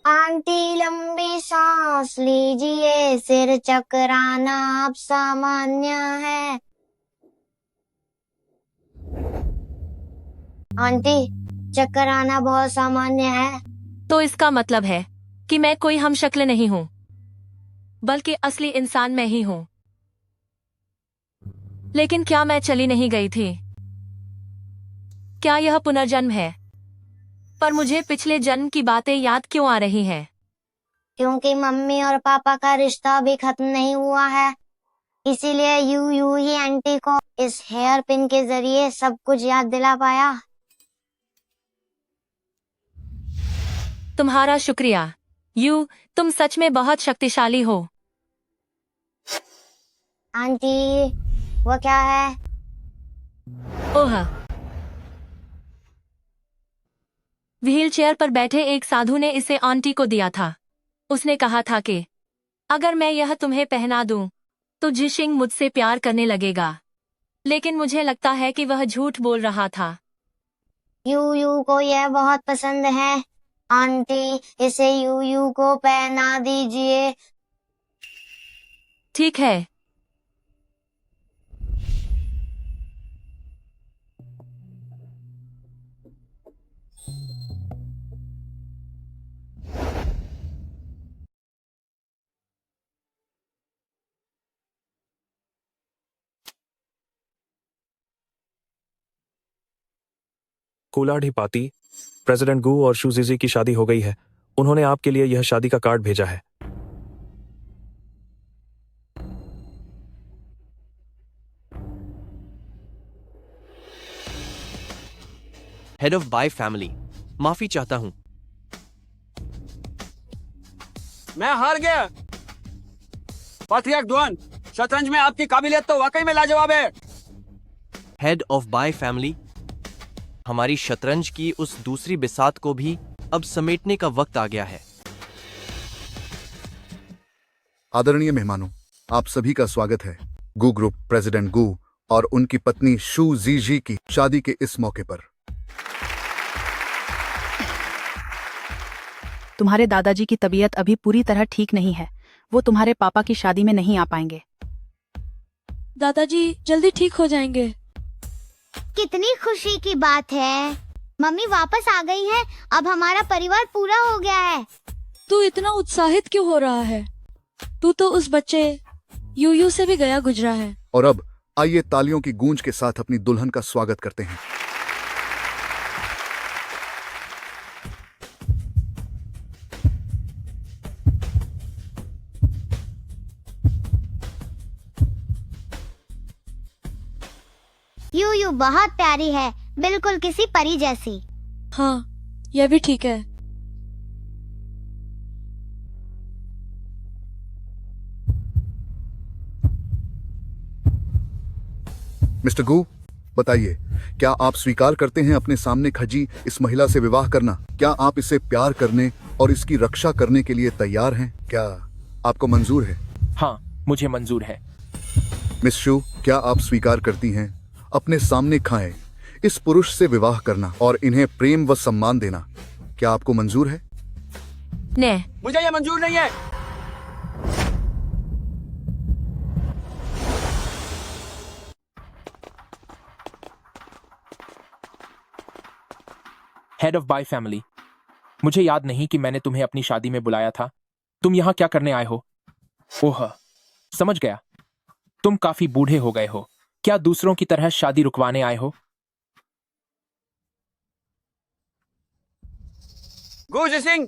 आंटी, लंबी सांस लीजिए। सिर चकराना अब सामान्य है। आंटी, चक्कर आना बहुत सामान्य है। तो इसका मतलब है कि मैं कोई हमशक्ल नहीं हूँ, बल्कि असली इंसान मैं ही हूँ। लेकिन क्या मैं चली नहीं गई थी? क्या यह पुनर्जन्म है? पर मुझे पिछले जन्म की बातें याद क्यों आ रही हैं? क्योंकि मम्मी और पापा का रिश्ता अभी खत्म नहीं हुआ है, इसीलिए यूयू ही आंटी को इस हेयर पिन के जरिए सब कुछ याद दिला पाया। तुम्हारा शुक्रिया यू, तुम सच में बहुत शक्तिशाली हो। आंटी, वो क्या है? ओह, व्हीलचेयर पर बैठे एक साधु ने इसे आंटी को दिया था। उसने कहा था कि अगर मैं यह तुम्हें पहना दूं, तो जिशिंग मुझसे प्यार करने लगेगा। लेकिन मुझे लगता है कि वह झूठ बोल रहा था। यूयू को यह बहुत पसंद है। आंटी, इसे यूयू को पहना दीजिए। ठीक है। कुलाढ़ी पाती, प्रेसिडेंट गू और शूजीजी की शादी हो गई है। उन्होंने आपके लिए यह शादी का कार्ड भेजा है। हेड ऑफ बाय फैमिली, माफी चाहता हूं। मैं हार गया। पात्रियार्क दुआन, शतरंज में आपकी काबिलियत तो वाकई में लाजवाब है। हेड ऑफ बाय फैमिली, हमारी शतरंज की उस दूसरी बिसात को भी अब समेटने का वक्त आ गया है। आदरणीय मेहमानों, आप सभी का स्वागत है गू ग्रुप प्रेसिडेंट गू और उनकी पत्नी शू जीजी की शादी के इस मौके पर। तुम्हारे दादाजी की तबीयत अभी पूरी तरह ठीक नहीं है। वो तुम्हारे पापा की शादी में नहीं आ पाएंगे। दादाजी जल्दी ठीक हो जाएंगे। कितनी खुशी की बात है। मम्मी वापस आ गई है। अब हमारा परिवार पूरा हो गया है। तू इतना उत्साहित क्यों हो रहा है? तू तो उस बच्चे यूयू से भी गया गुजरा है। और अब आइए तालियों की गूंज के साथ अपनी दुल्हन का स्वागत करते हैं। यूयू बहुत प्यारी है, बिल्कुल किसी परी जैसी। हाँ, यह भी ठीक है। मिस्टर गू, बताइए, क्या आप स्वीकार करते हैं अपने सामने खजी इस महिला से विवाह करना? क्या आप इसे प्यार करने और इसकी रक्षा करने के लिए तैयार हैं? क्या आपको मंजूर है? हाँ, मुझे मंजूर है। मिस शू, क्या आप स्वीकार करती हैं अपने सामने खाएं इस पुरुष से विवाह करना और इन्हें प्रेम व सम्मान देना? क्या आपको मंजूर है? ने मुझे ये मंजूर नहीं है। हेड ऑफ बाय फैमिली, मुझे याद नहीं कि मैंने तुम्हें अपनी शादी में बुलाया था। तुम यहाँ क्या करने आए हो? ओह, समझ गया, तुम काफी बूढ़े हो गए हो। क्या दूसरों की तरह शादी रुकवाने आए हो? गु जिशिंग,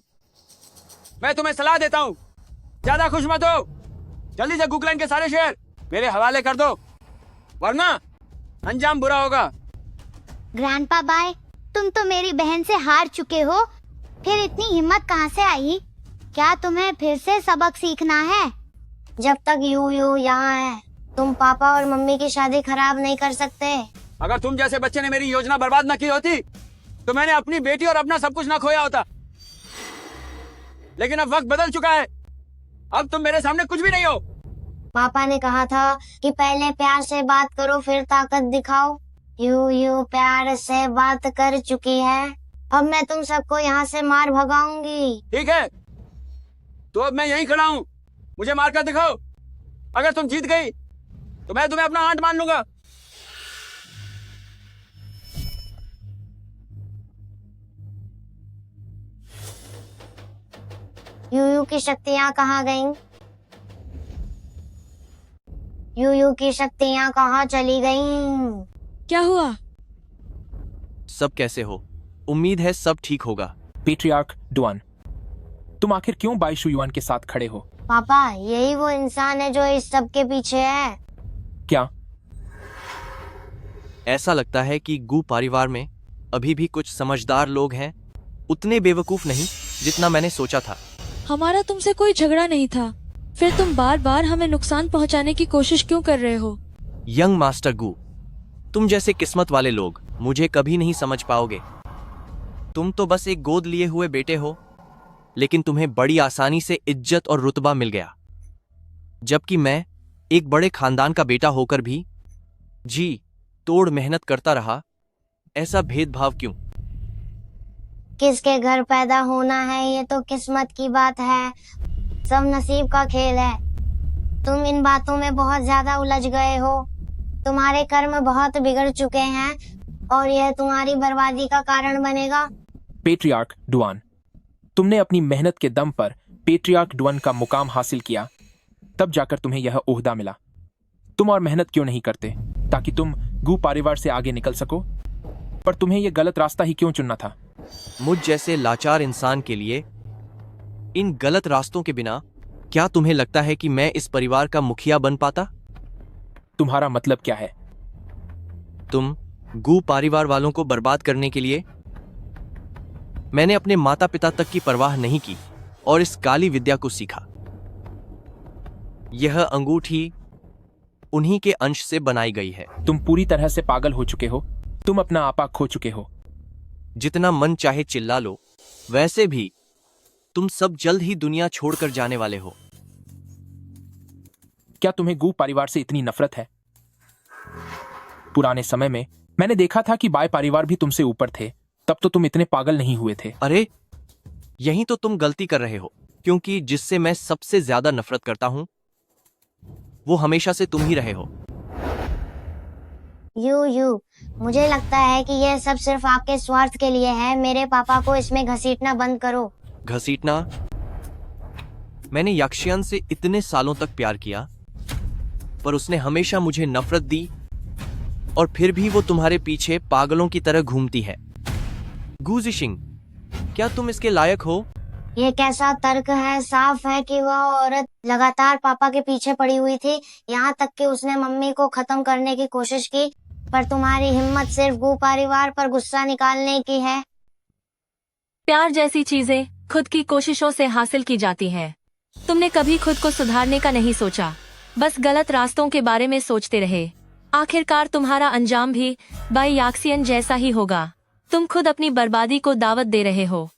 मैं तुम्हें सलाह देता हूँ, ज्यादा खुश मत हो। जल्दी से गुकलैंड के सारे शेयर मेरे हवाले कर दो, वरना अंजाम बुरा होगा। ग्रैंडपा बाय, तुम तो मेरी बहन से हार चुके हो, फिर इतनी हिम्मत कहाँ से आई? क्या तुम्हें फिर से सबक सीखना है? जब तक यू यहाँ है, तुम पापा और मम्मी की शादी खराब नहीं कर सकते। अगर तुम जैसे बच्चे ने मेरी योजना बर्बाद न की होती तो मैंने अपनी बेटी और अपना सब कुछ न खोया होता। लेकिन अब वक्त बदल चुका है, अब तुम मेरे सामने कुछ भी नहीं हो। पापा ने कहा था कि पहले प्यार से बात करो फिर ताकत दिखाओ। यू प्यार से बात कर चुकी है, अब मैं तुम सबको यहाँ से मार भगाऊंगी। ठीक है, तो अब मैं यहीं खड़ा हूँ, मुझे मारकर दिखाओ। अगर तुम जीत गई तो मैं तुम्हें अपना आंट मान लूंगा। यू की शक्तियाँ कहाँ गईं? यू की शक्तियाँ कहाँ चली गईं? क्या हुआ? सब कैसे हो? उम्मीद है सब ठीक होगा। पेट्रियार्क डुआन, तुम आखिर क्यों बाई शुयुआन के साथ खड़े हो? पापा, यही वो इंसान है जो इस सब के पीछे है। क्या? ऐसा लगता है कि गू परिवार में अभी भी कुछ समझदार लोग हैं, उतने बेवकूफ नहीं जितना मैंने सोचा था। हमारा तुमसे कोई झगड़ा नहीं था, फिर तुम बार बार हमें नुकसान पहुंचाने की कोशिश क्यों कर रहे हो? यंग मास्टर गू, तुम जैसे किस्मत वाले लोग मुझे कभी नहीं समझ पाओगे। तुम तो बस एक गोद लिए हुए बेटे हो, लेकिन तुम्हें बड़ी आसानी से इज्जत और रुतबा मिल गया, जबकि मैं एक बड़े खानदान का बेटा होकर भी जी तोड़ मेहनत करता रहा। ऐसा भेदभाव क्यों? किसके घर पैदा होना है ये तो किस्मत की बात है, सब नसीब का खेल है। तुम इन बातों में बहुत ज्यादा उलझ गए हो, तुम्हारे कर्म बहुत बिगड़ चुके हैं और यह तुम्हारी बर्बादी का कारण बनेगा। पेट्रियार्क डुआन, तुमने अपनी मेहनत के दम पर पेट्रियार्क डुआन का मुकाम हासिल किया, तब जाकर तुम्हें यह ओहदा मिला। तुम और मेहनत क्यों नहीं करते ताकि तुम गू परिवार से आगे निकल सको? पर तुम्हें यह गलत रास्ता ही क्यों चुनना था? मुझ जैसे लाचार इंसान के लिए इन गलत रास्तों के बिना क्या तुम्हें लगता है कि मैं इस परिवार का मुखिया बन पाता? तुम्हारा मतलब क्या है? तुम गू परिवार वालों को बर्बाद करने के लिए? मैंने अपने माता पिता तक की परवाह नहीं की और इस काली विद्या को सीखा। यह अंगूठी उन्हीं के अंश से बनाई गई है। तुम पूरी तरह से पागल हो चुके हो, तुम अपना आपा खो चुके हो। जितना मन चाहे चिल्ला लो, वैसे भी तुम सब जल्द ही दुनिया छोड़कर जाने वाले हो। क्या तुम्हें गू परिवार से इतनी नफरत है? पुराने समय में मैंने देखा था कि बाय परिवार भी तुमसे ऊपर थे, तब तो तुम इतने पागल नहीं हुए थे। अरे यही तो तुम गलती कर रहे हो, क्योंकि जिससे मैं सबसे ज्यादा नफरत करता हूं वो हमेशा से तुम ही रहे हो। यू मुझे लगता है कि यह सब सिर्फ आपके स्वार्थ के लिए है। मेरे पापा को इसमें घसीटना बंद करो। घसीटना? मैंने याक्षियन से इतने सालों तक प्यार किया, पर उसने हमेशा मुझे नफरत दी और फिर भी वो तुम्हारे पीछे पागलों की तरह घूमती है। गू जिशिंग, क्या तुम इसके लायक हो? ये कैसा तर्क है? साफ है कि वह औरत लगातार पापा के पीछे पड़ी हुई थी, यहाँ तक कि उसने मम्मी को खत्म करने की कोशिश की, पर तुम्हारी हिम्मत सिर्फ गू परिवार पर गुस्सा निकालने की है। प्यार जैसी चीजें खुद की कोशिशों से हासिल की जाती हैं। तुमने कभी खुद को सुधारने का नहीं सोचा, बस गलत रास्तों के बारे में सोचते रहे। आखिरकार तुम्हारा अंजाम भी बाई याक्सियन जैसा ही होगा। तुम खुद अपनी बर्बादी को दावत दे रहे हो।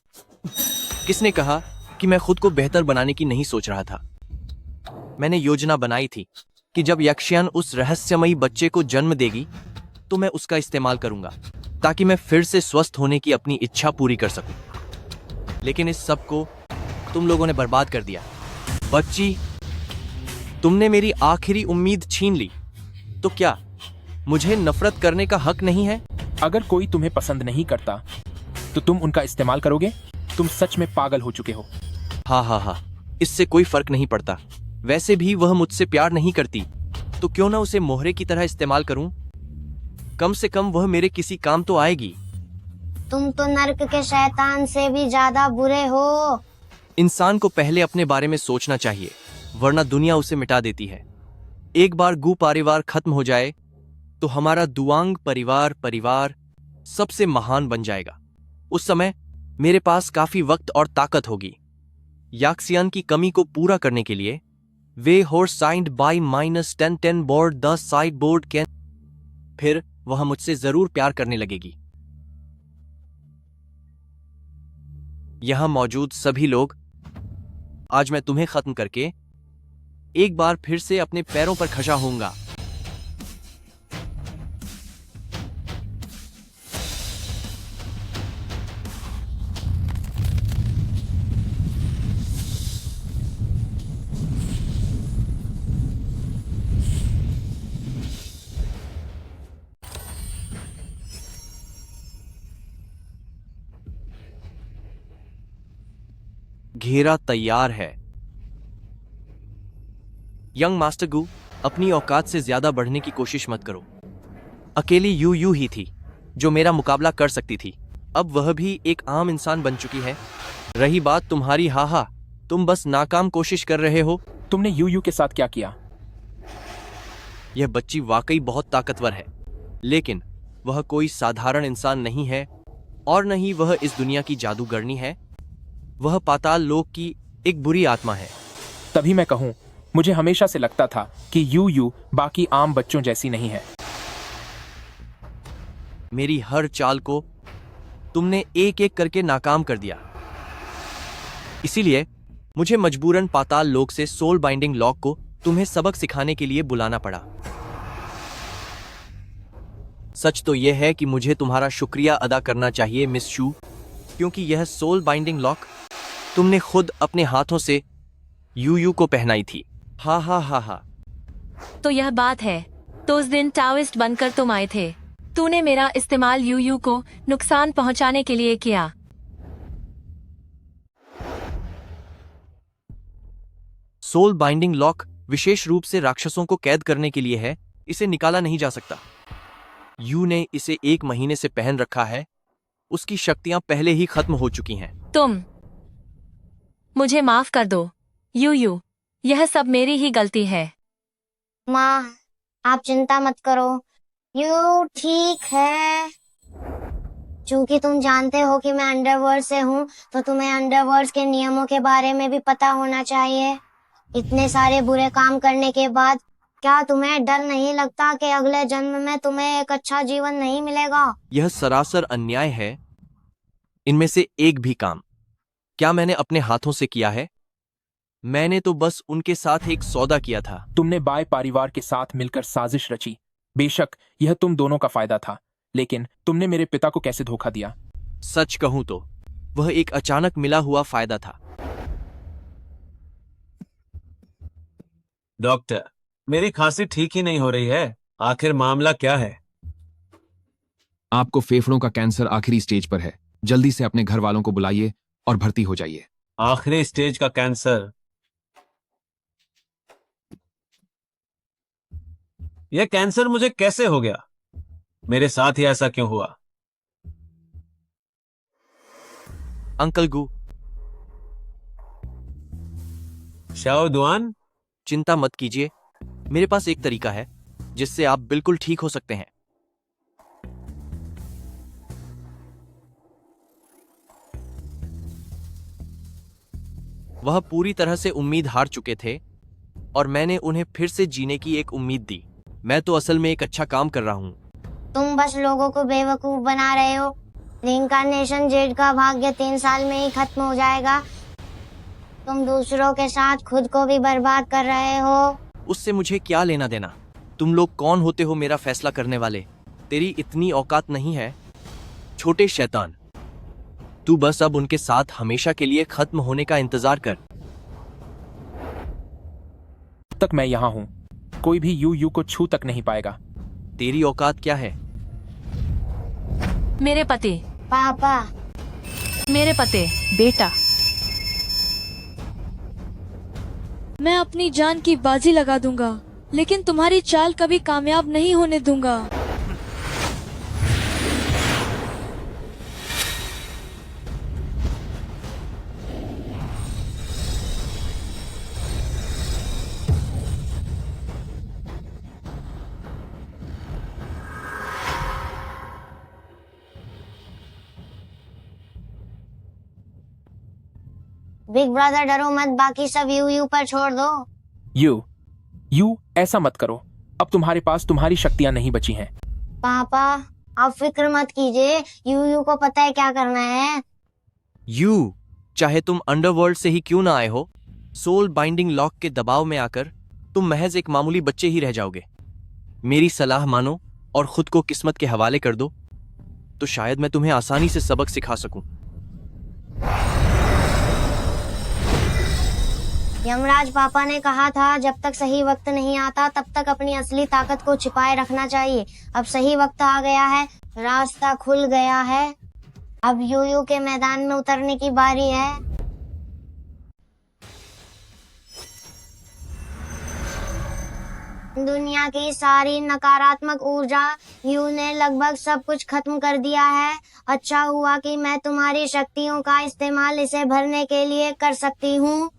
किसने कहा कि मैं खुद को बेहतर बनाने की नहीं सोच रहा था? मैंने योजना बनाई थी कि जब यक्षियन उस रहस्यमयी बच्चे को जन्म देगी तो मैं उसका इस्तेमाल करूंगा ताकि मैं फिर से स्वस्थ होने की अपनी इच्छा पूरी कर सकूं। लेकिन इस सब को तुम लोगों ने बर्बाद कर दिया। बच्ची, तुमने मेरी आखिरी उम्मीद छीन ली। तो क्या मुझे नफरत करने का हक नहीं है? अगर कोई तुम्हें पसंद नहीं करता तो तुम उनका इस्तेमाल करोगे? तुम सच में पागल हो चुके हो। हाँ, इससे कोई फर्क नहीं पड़ता। वैसे भी वह मुझसे प्यार नहीं करती, तो क्यों ना उसे मोहरे की तरह इस्तेमाल करूं? कम से कम वह मेरे किसी काम तो आएगी। तुम तो नर्क के शैतान से भी ज्यादा बुरे हो। इंसान को पहले अपने बारे में सोचना चाहिए, वरना दुनिया उसे मिटा देती है। एक बार गू परिवार खत्म हो जाए तो हमारा दुआंग परिवार सबसे महान बन जाएगा। उस समय मेरे पास काफी वक्त और ताकत होगी। याक्सियन की कमी को पूरा करने के लिए वे होर signed by -10 board the side board can, फिर वह मुझसे जरूर प्यार करने लगेगी। यहां मौजूद सभी लोग, आज मैं तुम्हें खत्म करके एक बार फिर से अपने पैरों पर खड़ा होऊंगा। घेरा तैयार है। यंग मास्टर गू, अपनी औकात से ज्यादा बढ़ने की कोशिश मत करो। अकेली यू ही थी जो मेरा मुकाबला कर सकती थी। अब वह भी एक आम इंसान बन चुकी है। रही बात तुम्हारी, हा, तुम बस नाकाम कोशिश कर रहे हो। तुमने यू के साथ क्या किया? यह बच्ची वाकई बहुत ताकतवर है, लेकिन वह कोई साधारण इंसान नहीं है और न ही वह इस दुनिया की जादूगरनी है। वह पाताल लोक की एक बुरी आत्मा है। तभी मैं कहूं, मुझे हमेशा से लगता था कि यू बाकी आम बच्चों जैसी नहीं है। मेरी हर चाल को तुमने एक एक करके नाकाम कर दिया। इसीलिए मुझे मजबूरन पाताल लोक से सोल बाइंडिंग लॉक को तुम्हें सबक सिखाने के लिए बुलाना पड़ा। सच तो यह है कि मुझे तुम्हारा शुक्रिया अदा करना चाहिए मिस शू, क्योंकि यह सोल बाइंडिंग लॉक तुमने खुद अपने हाथों से यू को पहनाई थी। हा। तो यह बात है। तो उस दिन टाओइस्ट बनकर तुम आए थे। तूने मेरा इस्तेमाल यू को नुकसान पहुंचाने के लिए किया। सोल बाइंडिंग लॉक विशेष रूप से राक्षसों को कैद करने के लिए है। इसे निकाला नहीं जा सकता। यू ने इसे 1 महीने से पहन रखा है। उसकी शक्तियां पहले ही खत्म हो चुकी हैं। तुम मुझे माफ कर दो यू, यह सब मेरी ही गलती है। माँ, आप चिंता मत करो, यू ठीक है। चूंकि तुम जानते हो कि मैं अंडरवर्ल्ड से हूँ, तो तुम्हें अंडरवर्ल्ड के नियमों के बारे में भी पता होना चाहिए। इतने सारे बुरे काम करने के बाद क्या तुम्हें डर नहीं लगता कि अगले जन्म में तुम्हें एक अच्छा जीवन नहीं मिलेगा? यह सरासर अन्याय है। इनमें से एक भी काम क्या मैंने अपने हाथों से किया है? मैंने तो बस उनके साथ एक सौदा किया था। तुमने बाय परिवार के साथ मिलकर साजिश रची। बेशक यह तुम दोनों का फायदा था, लेकिन तुमने मेरे पिता को कैसे धोखा दिया? सच कहूं तो वह एक अचानक मिला हुआ फायदा था। डॉक्टर, मेरी खांसी ठीक ही नहीं हो रही है। आखिर मामला क्या है? आपको फेफड़ों का कैंसर आखिरी स्टेज पर है। जल्दी से अपने घर वालों को बुलाइए और भर्ती हो जाइए। आखिरी स्टेज का कैंसर? यह कैंसर मुझे कैसे हो गया? मेरे साथ ही ऐसा क्यों हुआ? अंकल गू। शाओ दुआन, चिंता मत कीजिए। मेरे पास एक तरीका है जिससे आप बिल्कुल ठीक हो सकते हैं। वह पूरी तरह से उम्मीद हार चुके थे और मैंने उन्हें फिर से जीने की एक उम्मीद दी। मैं तो असल में एक अच्छा काम कर रहा हूं। तुम बस लोगों को बेवकूफ बना रहे हो। रिइंकार्नेशन जेड का भाग्य 3 साल में ही खत्म हो जाएगा। तुम दूसरों के साथ खुद को भी बर्बाद कर रहे हो। उससे मुझे क्या लेना देना? तुम लोग कौन होते हो मेरा फैसला करने वाले? तेरी इतनी औकात नहीं है, छोटे शैतान। तू बस अब उनके साथ हमेशा के लिए खत्म होने का इंतजार कर। तक मैं यहाँ हूँ, कोई भी यू को छू तक नहीं पाएगा। तेरी औकात क्या है? मेरे पति। पापा। मेरे पति। बेटा। मैं अपनी जान की बाजी लगा दूंगा, लेकिन तुम्हारी चाल कभी कामयाब नहीं होने दूंगा। बिग ब्रदर डरो मत, बाकी सब यू पर छोड़ दो। यू ऐसा मत करो, अब तुम्हारे पास तुम्हारी शक्तियां नहीं बची हैं। पापा आप फिक्र मत कीजिए, यू को पता है क्या करना है। यू, चाहे तुम अंडरवर्ल्ड से ही क्यों ना आए हो, सोल बाइंडिंग लॉक के दबाव में आकर तुम महज एक मामूली बच्चे ही रह जाओगे। मेरी सलाह मानो और खुद को किस्मत के हवाले कर दो, तो शायद मैं तुम्हें आसानी से सबक सिखा सकूं। यमराज पापा ने कहा था जब तक सही वक्त नहीं आता तब तक अपनी असली ताकत को छिपाए रखना चाहिए। अब सही वक्त आ गया है, रास्ता खुल गया है। अब यू के मैदान में उतरने की बारी है। दुनिया की सारी नकारात्मक ऊर्जा यू ने लगभग सब कुछ खत्म कर दिया है। अच्छा हुआ कि मैं तुम्हारी शक्तियों का इस्तेमाल इसे भरने के लिए कर सकती हूँ।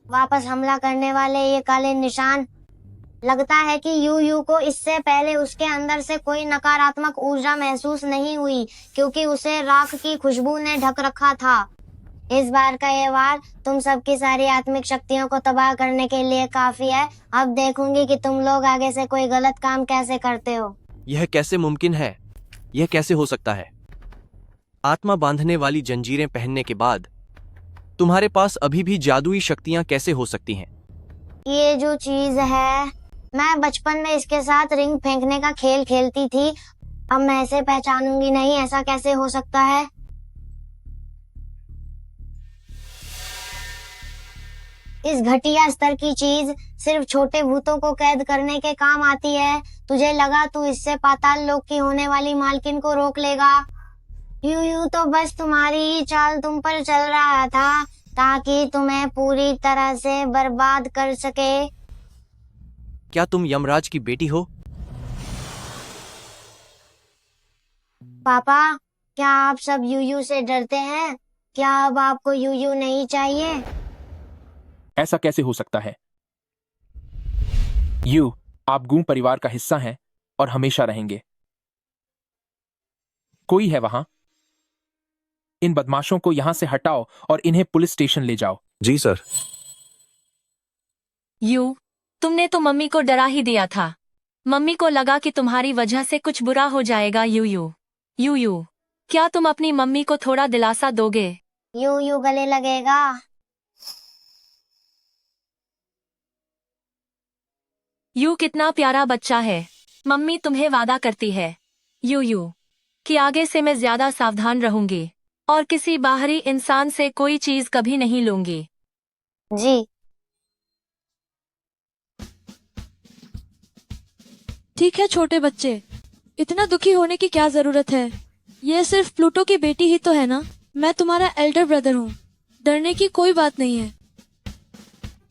वापस हमला करने वाले ये काले निशान, लगता है कि यू को इससे पहले उसके अंदर से कोई नकारात्मक ऊर्जा महसूस नहीं हुई, क्योंकि उसे राख की खुशबू ने ढक रखा था। इस बार का ये वार तुम सबकी सारी आत्मिक शक्तियों को तबाह करने के लिए काफी है। अब देखूंगी कि तुम लोग आगे से कोई गलत काम कैसे करते हो। यह कैसे मुमकिन है? यह कैसे हो सकता है? आत्मा बांधने वाली जंजीरें पहनने के बाद तुम्हारे पास अभी भी जादुई शक्तियां कैसे हो सकती हैं? ये जो चीज है, मैं बचपन में इसके साथ रिंग फेंकने का खेल खेलती थी। अब मैं इसे पहचानूंगी नहीं, ऐसा कैसे हो सकता है? इस घटिया स्तर की चीज सिर्फ छोटे भूतों को कैद करने के काम आती है। तुझे लगा तू इससे पाताल लोक की होने वाली मालकिन को रोक लेगा? यू तो बस तुम्हारी ही चाल तुम पर चल रहा था ताकि तुम्हें पूरी तरह से बर्बाद कर सके। क्या तुम यमराज की बेटी हो? पापा, क्या आप सब यू से डरते हैं? क्या अब आपको यू नहीं चाहिए? ऐसा कैसे हो सकता है? आप गू परिवार का हिस्सा हैं और हमेशा रहेंगे। कोई है वहां? इन बदमाशों को यहां से हटाओ और इन्हें पुलिस स्टेशन ले जाओ। जी सर। तुमने तो मम्मी को डरा ही दिया था। मम्मी को लगा कि तुम्हारी वजह से कुछ बुरा हो जाएगा। यू, क्या तुम अपनी मम्मी को थोड़ा दिलासा दोगे? यू गले लगेगा। यू कितना प्यारा बच्चा है। मम्मी तुम्हें वादा करती है यू कि आगे से मैं ज्यादा सावधान रहूंगी और किसी बाहरी इंसान से कोई चीज कभी नहीं लूंगी। जी। ठीक है छोटे बच्चे, इतना दुखी होने की क्या जरूरत है? ये सिर्फ प्लूटो की बेटी ही तो है ना। मैं तुम्हारा एल्डर ब्रदर हूँ, डरने की कोई बात नहीं है।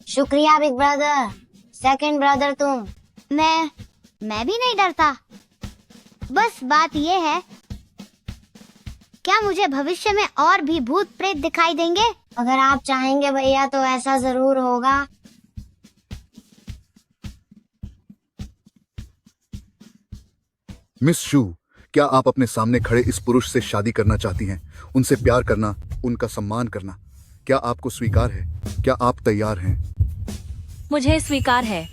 शुक्रिया बिग ब्रदर। सेकंड ब्रदर तुम। मैं भी नहीं डरता। बस बात ये है, क्या मुझे भविष्य में और भी भूत प्रेत दिखाई देंगे? अगर आप चाहेंगे भैया तो ऐसा जरूर होगा। मिस शू, क्या आप अपने सामने खड़े इस पुरुष से शादी करना चाहती हैं? उनसे प्यार करना, उनका सम्मान करना, क्या आपको स्वीकार है? क्या आप तैयार हैं? मुझे स्वीकार है।